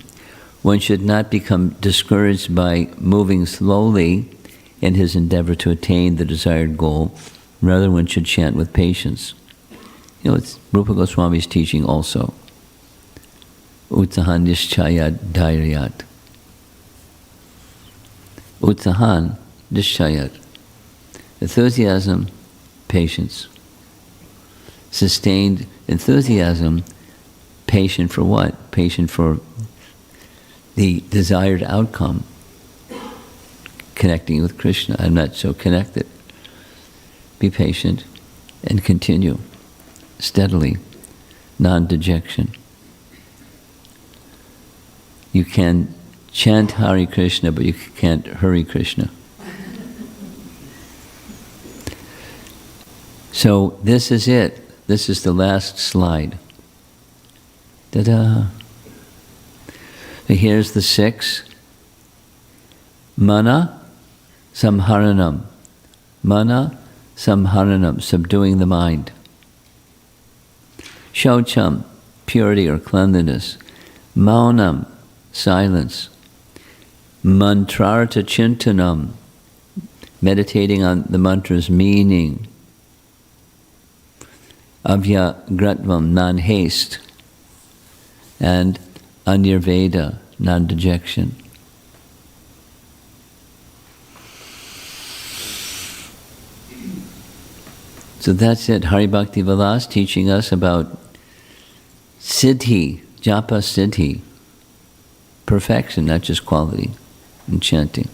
A: One should not become discouraged by moving slowly in his endeavor to attain the desired goal. Rather, one should chant with patience. It's Rupa Goswami's teaching also. Utsahan nishchayat dhairyat. Utsahan nishchayat. Enthusiasm, patience. Sustained enthusiasm, patient for what? Patient for the desired outcome. Connecting with Krishna. I'm not so connected. Be patient and continue steadily, non-dejection. You can chant Hare Krishna, but you can't hurry Krishna. So this is it. This is the last slide. Ta-da! So here's the 6. Mana samharanam. Mana samharanam, subduing the mind. Shaucham, purity or cleanliness. Maunam, silence. Mantrartha chintanam, meditating on the mantra's meaning. Avyagratvam, non-haste. And anirveda, non-dejection. So that's it. Hari Bhakti Vilas teaching us about siddhi, japa siddhi, perfection, not just quality, in chanting.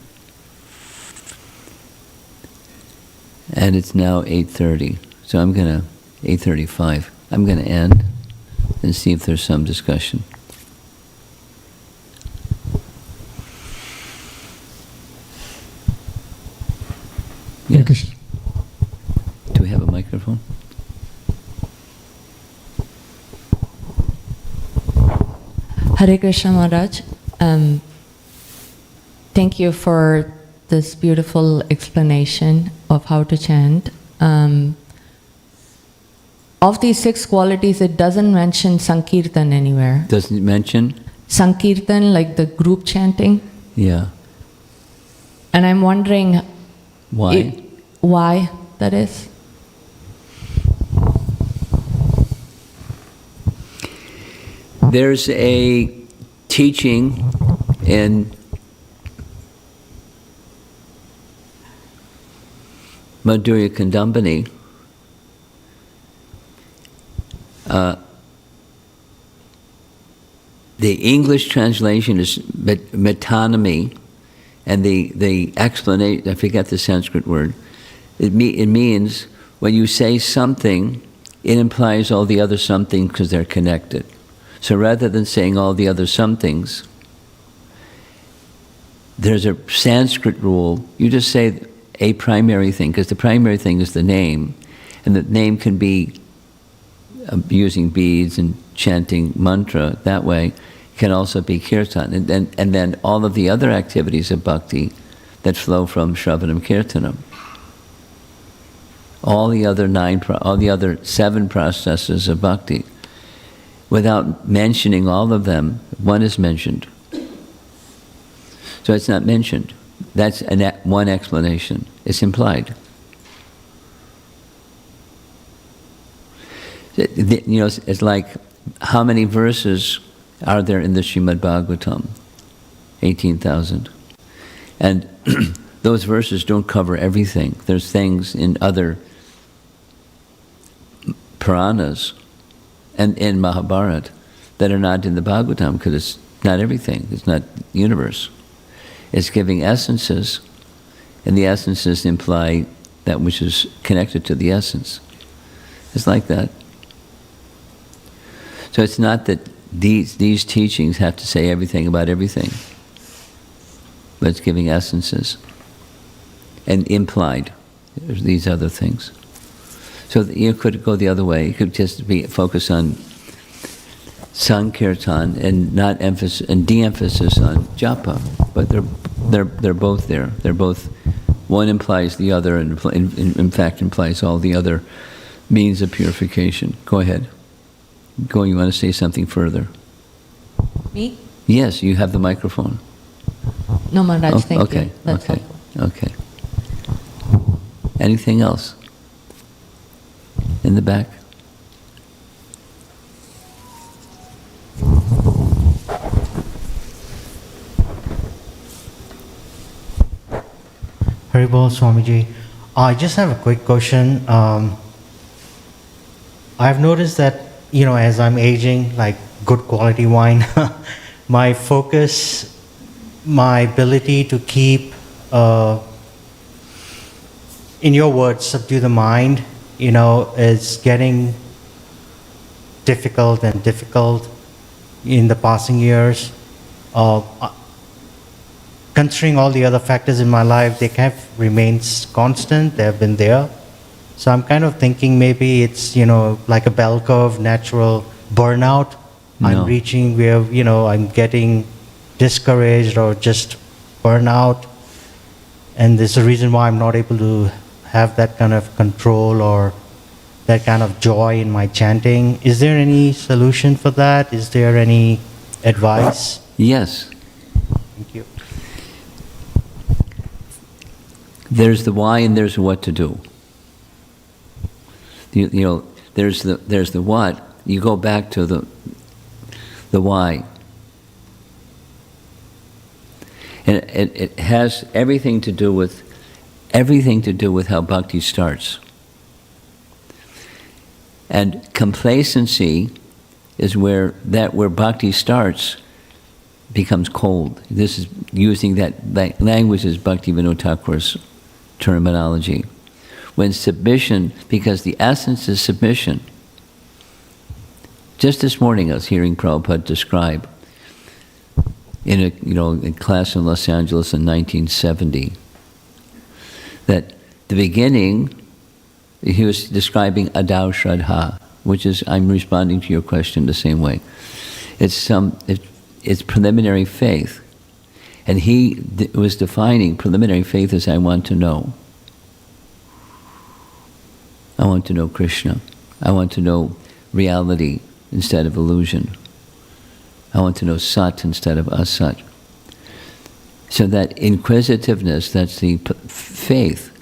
A: And it's now 8:30, so 8:35. I'm gonna end and see if there's some discussion. Yes. Do we have a microphone?
E: Hare Krishna Maharaj. Thank you for this beautiful explanation of how to chant. Of these 6 qualities, it doesn't mention Sankirtan anywhere.
A: Doesn't it mention?
E: Sankirtan, like the group chanting.
A: Yeah.
E: And I'm wondering
A: why?
E: Why that is?
A: There's a teaching in Madhurya Kandambani. The English translation is metonymy, and the explanation, I forget the Sanskrit word, it means when you say something, it implies all the other somethings because they're connected. So rather than saying all the other somethings, there's a Sanskrit rule. You just say a primary thing, because the primary thing is the name, and the name can be using beads and chanting mantra that way. It can also be kirtan, and then all of the other activities of bhakti that flow from Shravanam Kirtanam. All the other 7 processes of bhakti. Without mentioning all of them, one is mentioned. So it's not mentioned. That's one explanation. It's implied. It's like how many verses are there in the Srimad Bhagavatam, 18,000. And those verses don't cover everything. There's things in other Puranas and in Mahabharata that are not in the Bhagavatam, because it's not everything. It's not universe. It's giving essences, and the essences imply that which is connected to the essence. It's like that. So it's not that these teachings have to say everything about everything, but it's giving essences. And implied, there's these other things. So you could go the other way. You could just be focused on Sankirtan and not emphasis and de-emphasis on Japa. But they're both there. They're both. One implies the other, and in fact implies all the other means of purification. Go ahead. Go. You want to say something further?
E: Me?
A: Yes, you have the microphone.
E: No, Maharaj, thank
A: okay,
E: you. That's
A: okay,
E: helpful.
A: okay. Anything else? In the back?
F: Haribol Swamiji, I just have a quick question. I've noticed that, as I'm aging, like good quality wine, my focus, my ability to keep, in your words, subdue the mind, is getting difficult and difficult in the passing years. Considering all the other factors in my life, they have remained constant, they have been there. So I'm kind of thinking maybe it's, like a bell curve, natural burnout.
A: No.
F: I'm reaching where, I'm getting discouraged or just burnout. And there's a reason why I'm not able to have that kind of control or that kind of joy in my chanting. Is there any solution for that? Is there any advice?
A: Yes.
F: Thank you.
A: There's the why and there's what to do. There's the what. You go back to the why. And it has everything to do with how bhakti starts. And complacency is where bhakti starts becomes cold. This is using that language as Bhaktivinoda Thakur's terminology. When submission, because the essence is submission. Just this morning I was hearing Prabhupada describe in a class in Los Angeles in 1970 that the beginning, he was describing Adau Shraddha, which is, I'm responding to your question the same way. It's preliminary faith. And he was defining preliminary faith as I want to know. I want to know Krishna. I want to know reality instead of illusion. I want to know Sat instead of Asat. So that inquisitiveness, that's the faith.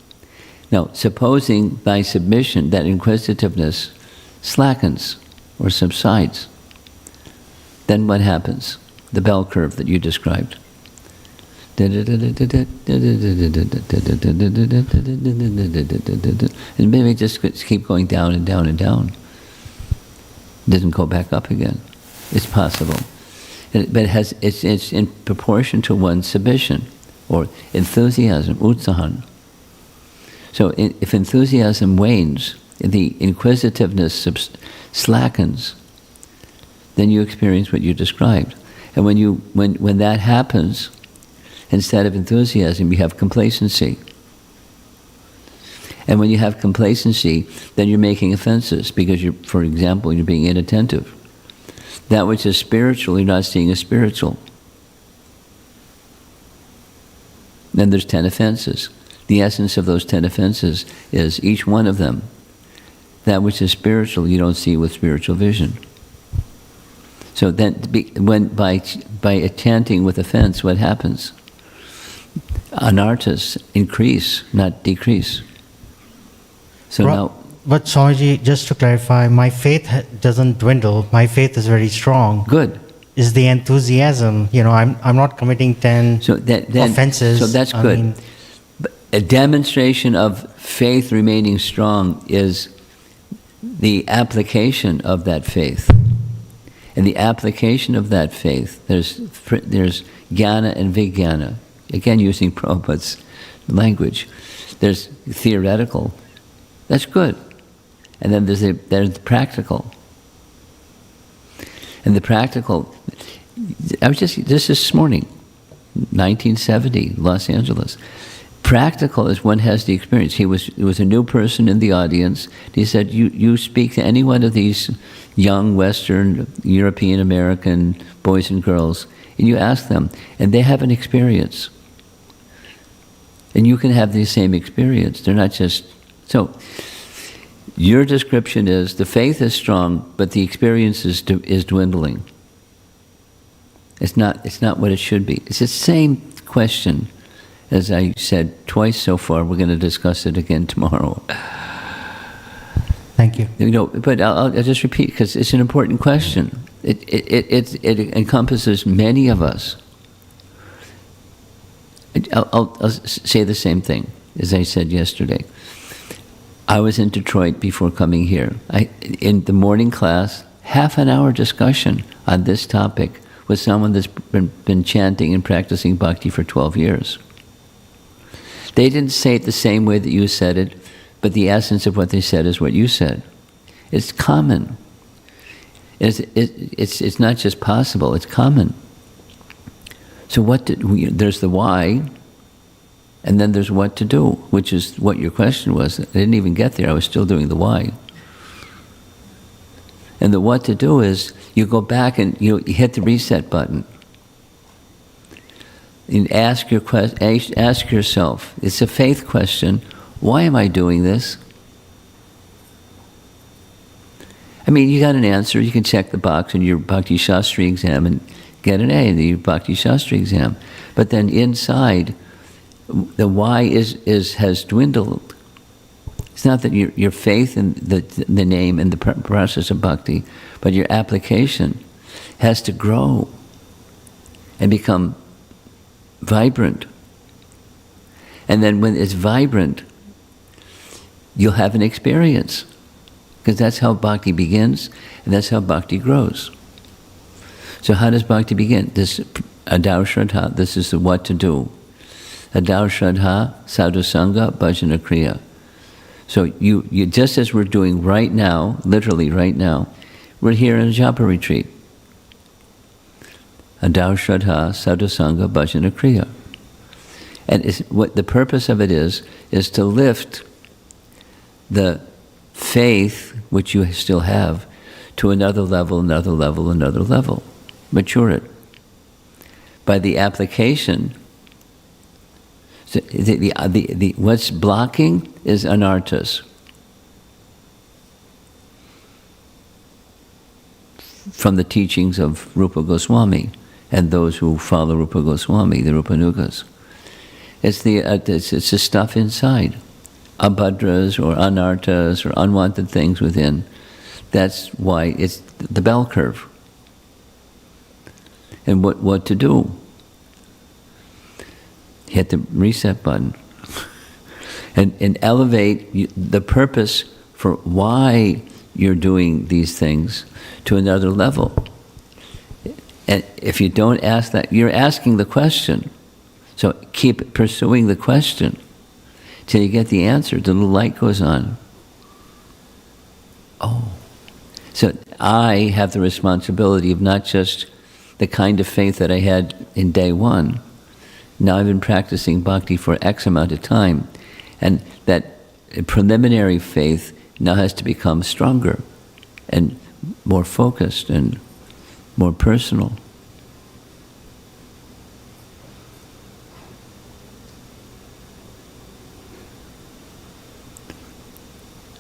A: Now, supposing by submission that inquisitiveness slackens or subsides, then what happens? The bell curve that you described. And maybe just keep going down and down and down. It doesn't go back up again. It's possible. But it's in proportion to one's submission or enthusiasm, utsahan. So if enthusiasm wanes, the inquisitiveness slackens, then you experience what you described. And when that happens, instead of enthusiasm, you have complacency. And when you have complacency, then you're making offenses because for example, you're being inattentive. That which is spiritual, you're not seeing as spiritual. Then there's 10 offenses. The essence of those 10 offenses is each one of them. That which is spiritual, you don't see with spiritual vision. So then, by chanting with offense, what happens? Anarthas increase, not decrease. So now.
F: But Swamiji, just to clarify, my faith doesn't dwindle. My faith is very strong.
A: Good.
F: is the enthusiasm. I'm not committing 10 offenses.
A: So that's good. A demonstration of faith remaining strong is the application of that faith. And the application of that faith, there's jnana and vijnana. Again, using Prabhupada's language. There's theoretical. That's good. And then there's the practical. And the practical, this morning, 1970, Los Angeles. Practical is one has the experience. It was a new person in the audience. He said, you speak to any one of these young Western, European, American boys and girls, and you ask them, and they have an experience. And you can have the same experience. They're not just... So, your description is, the faith is strong, but the experience is dwindling. It's not what it should be. It's the same question. As I said twice so far, we're going to discuss it again tomorrow.
F: Thank you.
A: But I'll just repeat, because it's an important question. It encompasses many of us. I'll say the same thing as I said yesterday. I was in Detroit before coming here. In the morning class, half an hour discussion on this topic with someone that's been chanting and practicing bhakti for 12 years. They didn't say it the same way that you said it, but the essence of what they said is what you said. It's common. It's not just possible, it's common. So there's the why, and then there's what to do, which is what your question was. I didn't even get there, I was still doing the why. And the what to do is, you go back and you hit the reset button. And ask yourself, it's a faith question, why am I doing this? I mean, you got an answer, you can check the box in your Bhakti Shastri exam and get an A in the Bhakti Shastri exam. But then inside, the why has dwindled. It's not that your faith in the name and the process of bhakti, but your application has to grow and become vibrant. And then when it's vibrant, you'll have an experience. Because that's how bhakti begins, and that's how bhakti grows. So how does bhakti begin? This adau shraddha, this is the what to do. Adau shraddha, sadhu sangha, bhajana kriya. So you just as we're doing right now, literally right now, we're here in a Japa retreat. Adau shraddha, sadhu sangha, bhajana kriya. And what the purpose of it is to lift the faith, which you still have, to another level, another level, another level. Mature it. By the application, so what's blocking is anarthas. From the teachings of Rupa Goswami and those who follow Rupa Goswami, the Rupanugas. It's the stuff inside. Abhadras or anarthas or unwanted things within. That's why it's the bell curve. And what to do? Hit the reset button. and elevate the purpose for why you're doing these things to another level. And if you don't ask that, you're asking the question. So keep pursuing the question till you get the answer. The little light goes on. Oh. So I have the responsibility of not just the kind of faith that I had in day one. Now I've been practicing bhakti for X amount of time. And that preliminary faith now has to become stronger and more focused and more personal.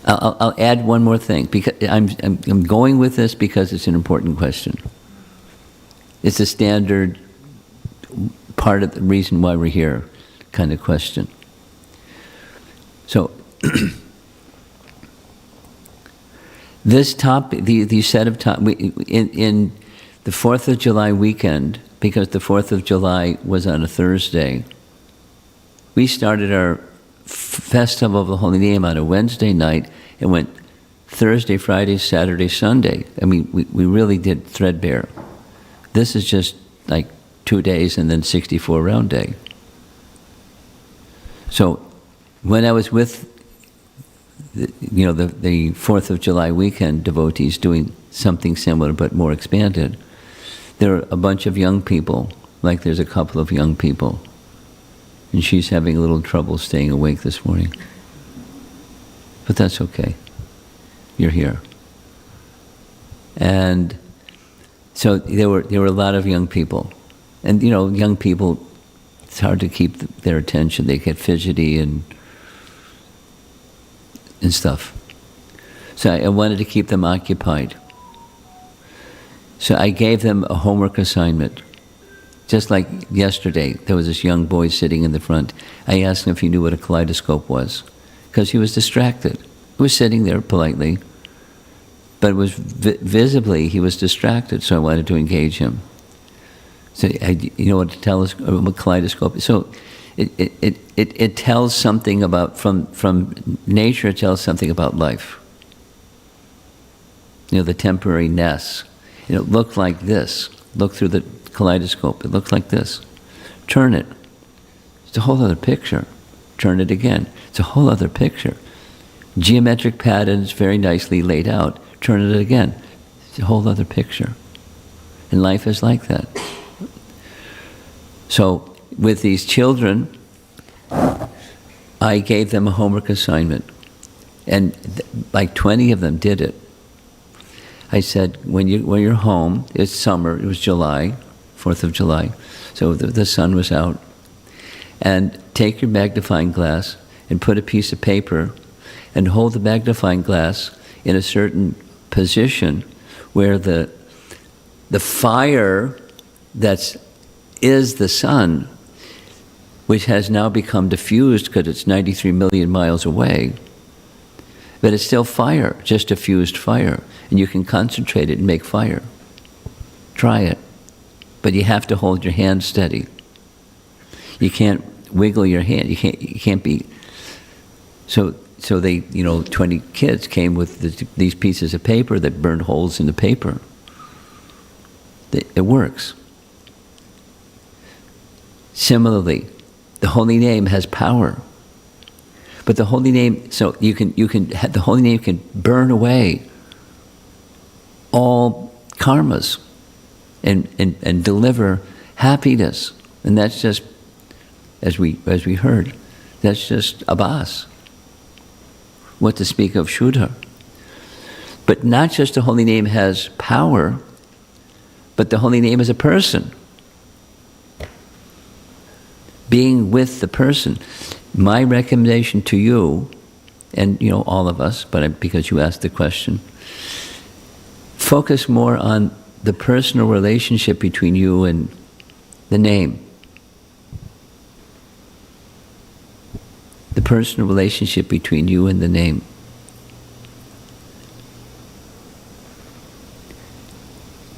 A: I'll add one more thing, because I'm going with this because it's an important question. It's a standard part of the reason why we're here kind of question. So, this topic, the set of topics, in the 4th of July weekend, because the 4th of July was on a Thursday, we started our Festival of the Holy Name on a Wednesday night and went Thursday, Friday, Saturday, Sunday. I mean, we really did threadbare. This is just like 2 days and then 64 round day. So when I was with the 4th of July weekend devotees doing something similar but more expanded, there are a bunch of young people, like there's a couple of young people, and she's having a little trouble staying awake this morning. But that's okay. You're here. And so there were a lot of young people. And young people, it's hard to keep their attention. They get fidgety and stuff. So I wanted to keep them occupied. So I gave them a homework assignment. Just like yesterday, there was this young boy sitting in the front. I asked him if he knew what a kaleidoscope was, because he was distracted. He was sitting there politely, but it was visibly he was distracted, so I wanted to engage him. So you know what a kaleidoscope is? So it tells something about, from nature, it tells something about life. The temporariness. It looked like this. Look through the kaleidoscope. It looks like this. Turn it. It's a whole other picture. Turn it again. It's a whole other picture. Geometric patterns, very nicely laid out. Turn it again. It's a whole other picture. And life is like that. So with these children, I gave them a homework assignment. And like 20 of them did it. I said, when you're home, it's summer, it was July, 4th of July, so the sun was out, and take your magnifying glass and put a piece of paper and hold the magnifying glass in a certain position where the fire is the sun, which has now become diffused because it's 93 million miles away, but it's still fire, just diffused fire. And you can concentrate it and make fire. Try it. But you have to hold your hand steady. You can't wiggle your hand. You can't be. So they, 20 kids came with these pieces of paper that burned holes in the paper. It works. Similarly, the holy name has power. But the holy name, so the holy name can burn away all karmas and deliver happiness. And that's just, as we heard, that's just abas. What to speak of Shuddha. But not just the holy name has power, but the holy name is a person. Being with the person. My recommendation to you, and all of us, but because you asked the question, focus more on the personal relationship between you and the name. The personal relationship between you and the name.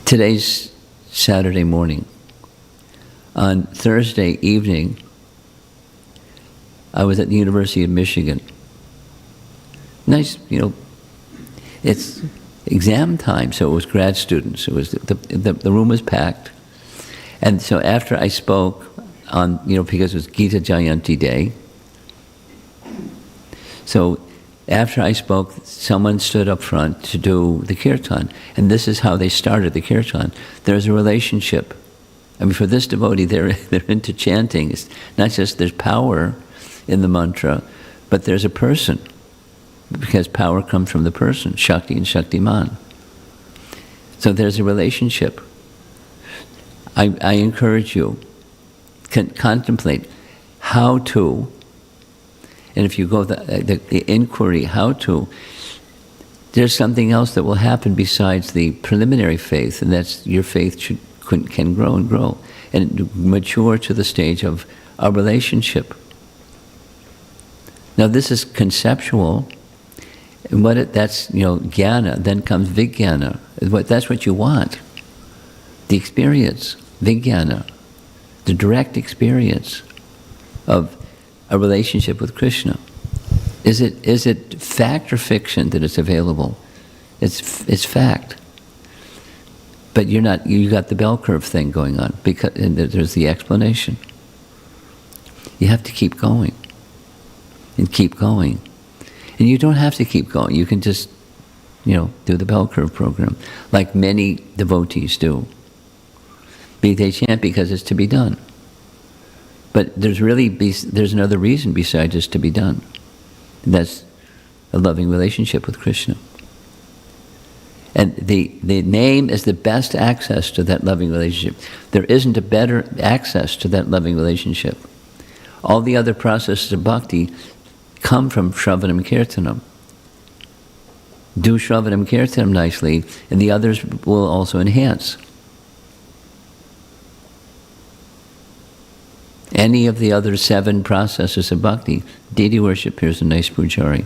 A: Today's Saturday morning. On Thursday evening, I was at the University of Michigan. Nice, it's exam time, so it was grad students. It was the room was packed, and so after I spoke on, because it was Gita Jayanti Day. So after I spoke, someone stood up front to do the kirtan, and this is how they started the kirtan. There's a relationship. I mean, for this devotee, they're into chanting. It's not just there's power in the mantra, but there's a person. Because power comes from the person, Shakti and Shaktiman. So there's a relationship. I encourage you, contemplate how to, and if you go the inquiry, how to, there's something else that will happen besides the preliminary faith, and that's your faith can grow and grow, and mature to the stage of a relationship. Now this is conceptual. And that's jnana, then comes vijnana. That's what you want. the experience, vijnana, the direct experience of a relationship with Krishna. Is it fact or fiction that it's available? It's fact. But you got the bell curve thing going on, and there's the explanation. You have to keep going. And keep going. And you don't have to keep going. You can just, do the bell curve program, like many devotees do. They chant because it's to be done. But there's another reason besides it's to be done. And that's a loving relationship with Krishna. And the name is the best access to that loving relationship. There isn't a better access to that loving relationship. All the other processes of bhakti come from Shravanam Kirtanam. Do Shravanam Kirtanam nicely, and the others will also enhance. Any of the other 7 processes of bhakti, deity worship, here's a nice pujari.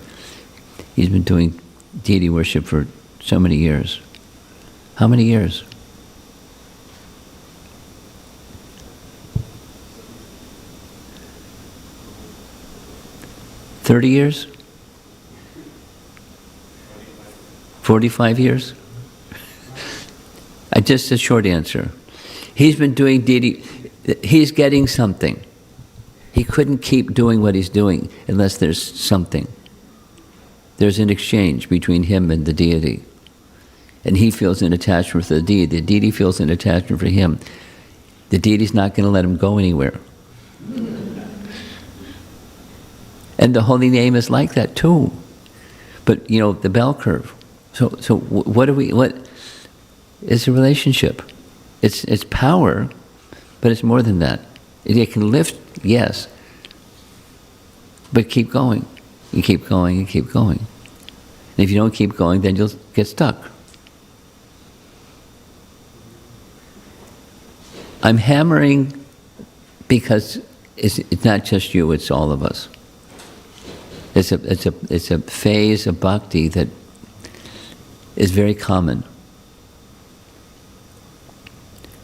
A: He's been doing deity worship for so many years. How many years? $30 years? 45 years? Just a short answer. He's been doing deity, he's getting something. He couldn't keep doing what he's doing unless there's something. There's an exchange between him and the deity. And he feels an attachment for the deity feels an attachment for him. The deity's not going to let him go anywhere. And the holy name is like that too. But, the bell curve. So what is a relationship? It's power, but it's more than that. It can lift, yes, but keep going. You keep going and keep going. And if you don't keep going, then you'll get stuck. I'm hammering because it's not just you, it's all of us. It's a phase of bhakti that is very common.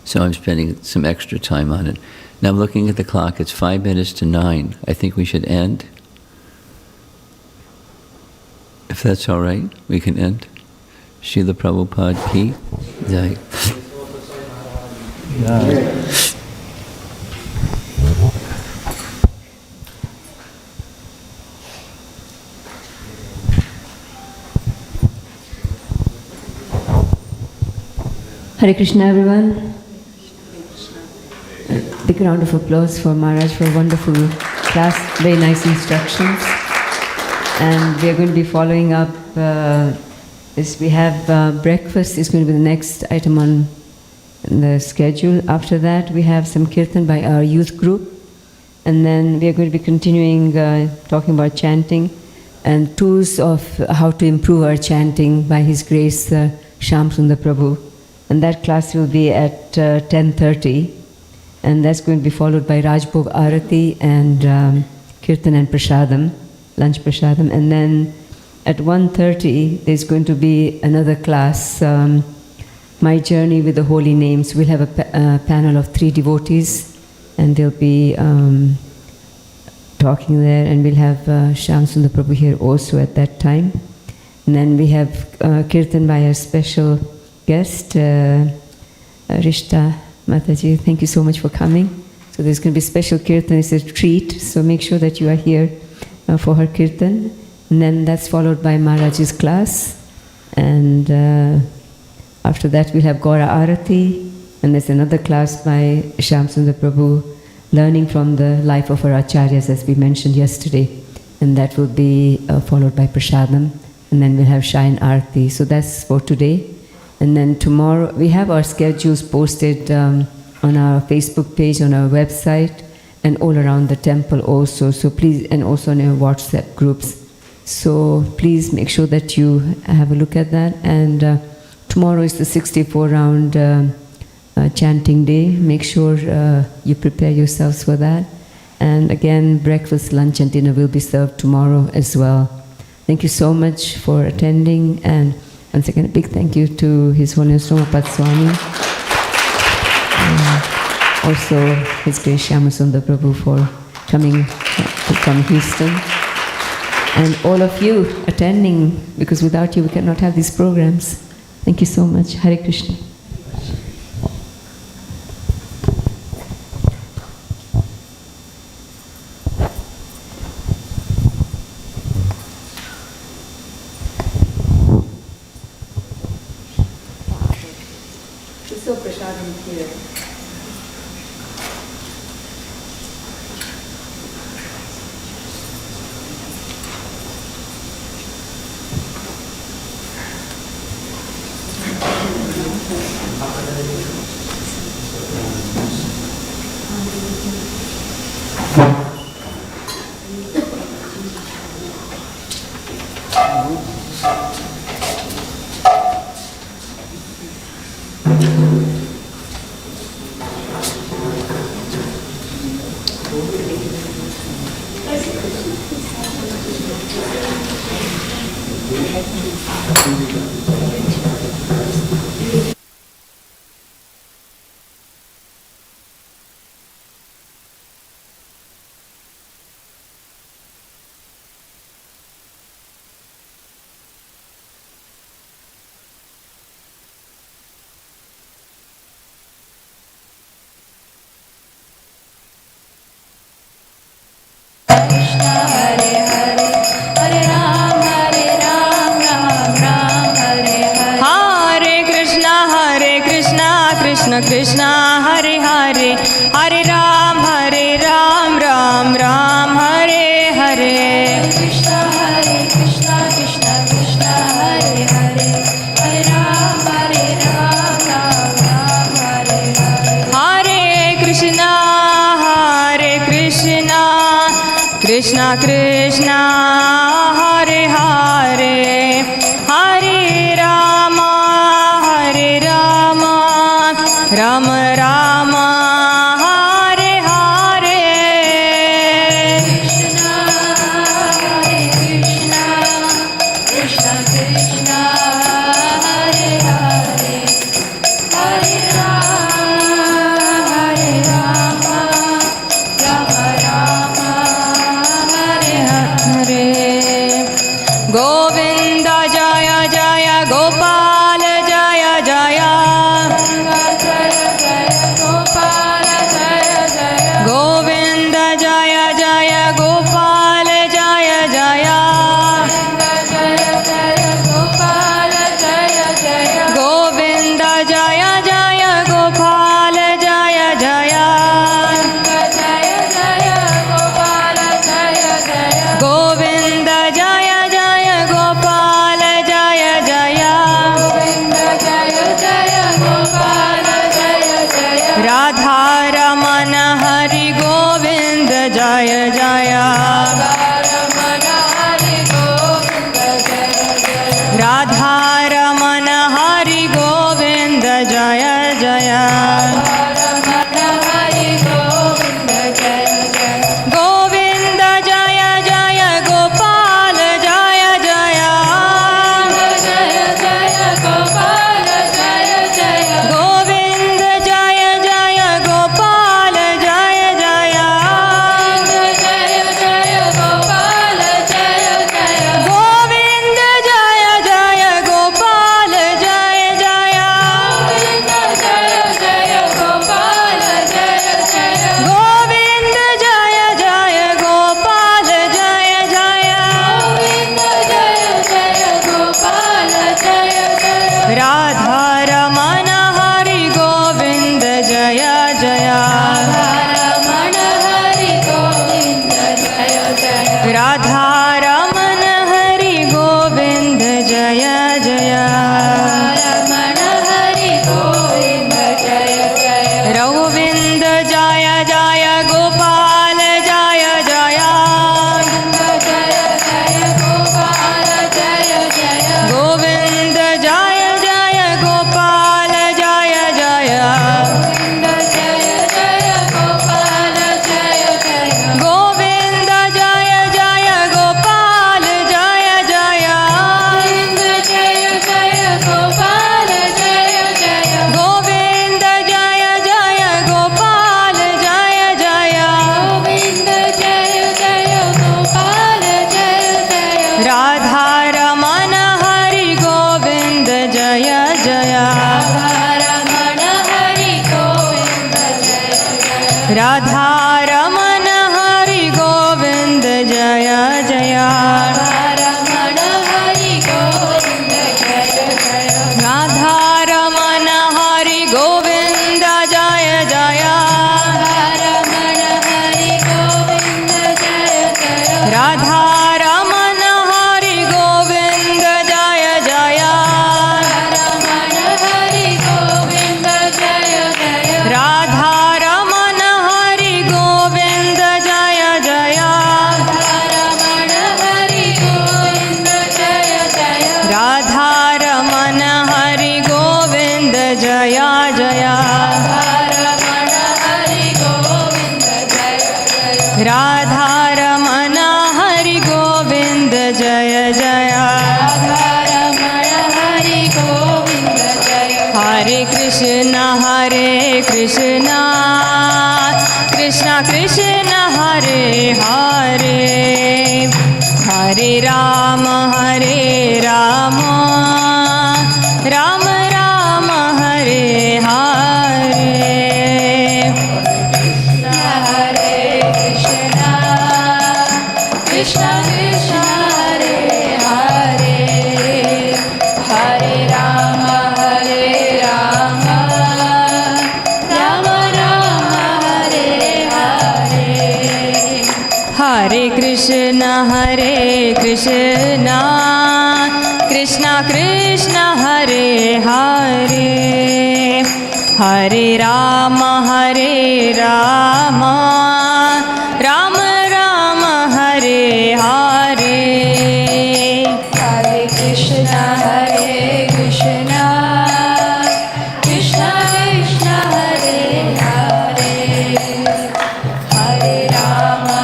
A: So I'm spending some extra time on it. Now I'm looking at the clock, it's 5 minutes to 9. I think we should end. If that's all right, we can end. Srila Prabhupada ki jai.
G: Hare Krishna, everyone. A big round of applause for Maharaj for a wonderful class, very nice instructions. And we are going to be following up. We have breakfast is going to be the next item on the schedule. After that, we have some kirtan by our youth group. And then we are going to be continuing talking about chanting and tools of how to improve our chanting by His Grace Shyam Sundar Prabhu. And that class will be at 10:30, and that's going to be followed by Rajbhog Arati and Kirtan and Prasadam, lunch Prasadam. And then at 1:30, there's going to be another class, My Journey with the Holy Names. We'll have a panel of 3 devotees, and they'll be talking there, and we'll have Shyam Sundar Prabhu here also at that time. And then we have Kirtan by our special guest, Rishta Mataji. Thank you so much for coming. So there's going to be special kirtan. It's a treat, so make sure that you are here for her kirtan. And then that's followed by Maharaj's class. And after that we'll have Gaura Arati. And there's another class by Shyam Sundar Prabhu, learning from the life of our acharyas, as we mentioned yesterday. And that will be followed by Prasadam. And then we'll have Shine Arati. So that's for today. And then tomorrow, we have our schedules posted on our Facebook page, on our website, and all around the temple also. So please, and also on our WhatsApp groups. So please make sure that you have a look at that. And tomorrow is the 64-round chanting day. Make sure you prepare yourselves for that. And again, breakfast, lunch, and dinner will be served tomorrow as well. Thank you so much for attending. And once again, a big thank you to His Holiness Romapad Swami also His Grace Shyamasundar Prabhu for coming from Houston, and all of you attending, because without you we cannot have these programs. Thank you so much. Hare Krishna. So prasadam here.
H: Krishna Krishna Hare Hare Hare Ram Ram Ram Hare Hare Krishna Krishna Krishna Hare Hare Hare Ram Ram Hare Hare Hare Krishna Krishna Krishna Hare Hare Hare Rama Ram Ram Hare Hare Krishna Krishna Krishna Krishna Hare Hare Hare Rama Rama Hare Hare Govinda Jaya Jaya Gopal Jaya Jaya Govinda Jaya Jaya Gopal Jaya Jaya Govinda Jaya Jaya Gopal Jaya Jaya Govinda Jaya Jaya Gopal Radha Raman Hari Govind Jai Jai Radha Raman Hari Govind Jai Jai Radha Raman Hari Govind Jai Jai Radha Raman Hari Govind Jai Jai Radha Raman Hari Govind Jai Jai Radha Raman Hari Govind Jai Jai Radha Raman Hari Govind Jai Jai Hare Krishna Krishna Krishna Hare Hare Hare Ram Ram Ram Hare Hare
C: Krishna Krishna Hare Hare Hare Rama Rama Hare Hare
H: Hare Krishna Krishna Krishna Hare Hare Hare Rama Rama Rama Hare Hare
C: Hare Krishna Krishna Krishna Hare Hare Hare Rama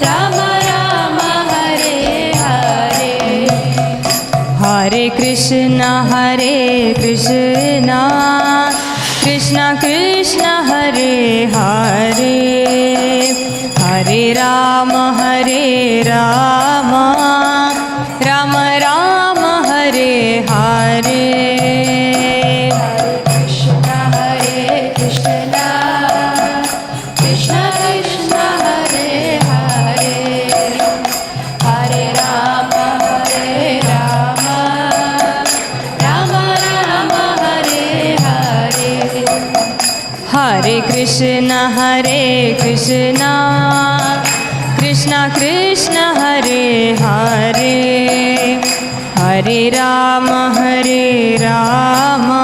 C: Rama Rama Hare Hare
H: Hare Krishna Krishna Krishna Hare Hare Hare Rama Rama Rama Hare Hare
C: Krishna Krishna Krishna Hare Hare Hare Rama Rama Rama Hare Hare
H: Hare Krishna Krishna Krishna Hare Hare Hare Rama Rama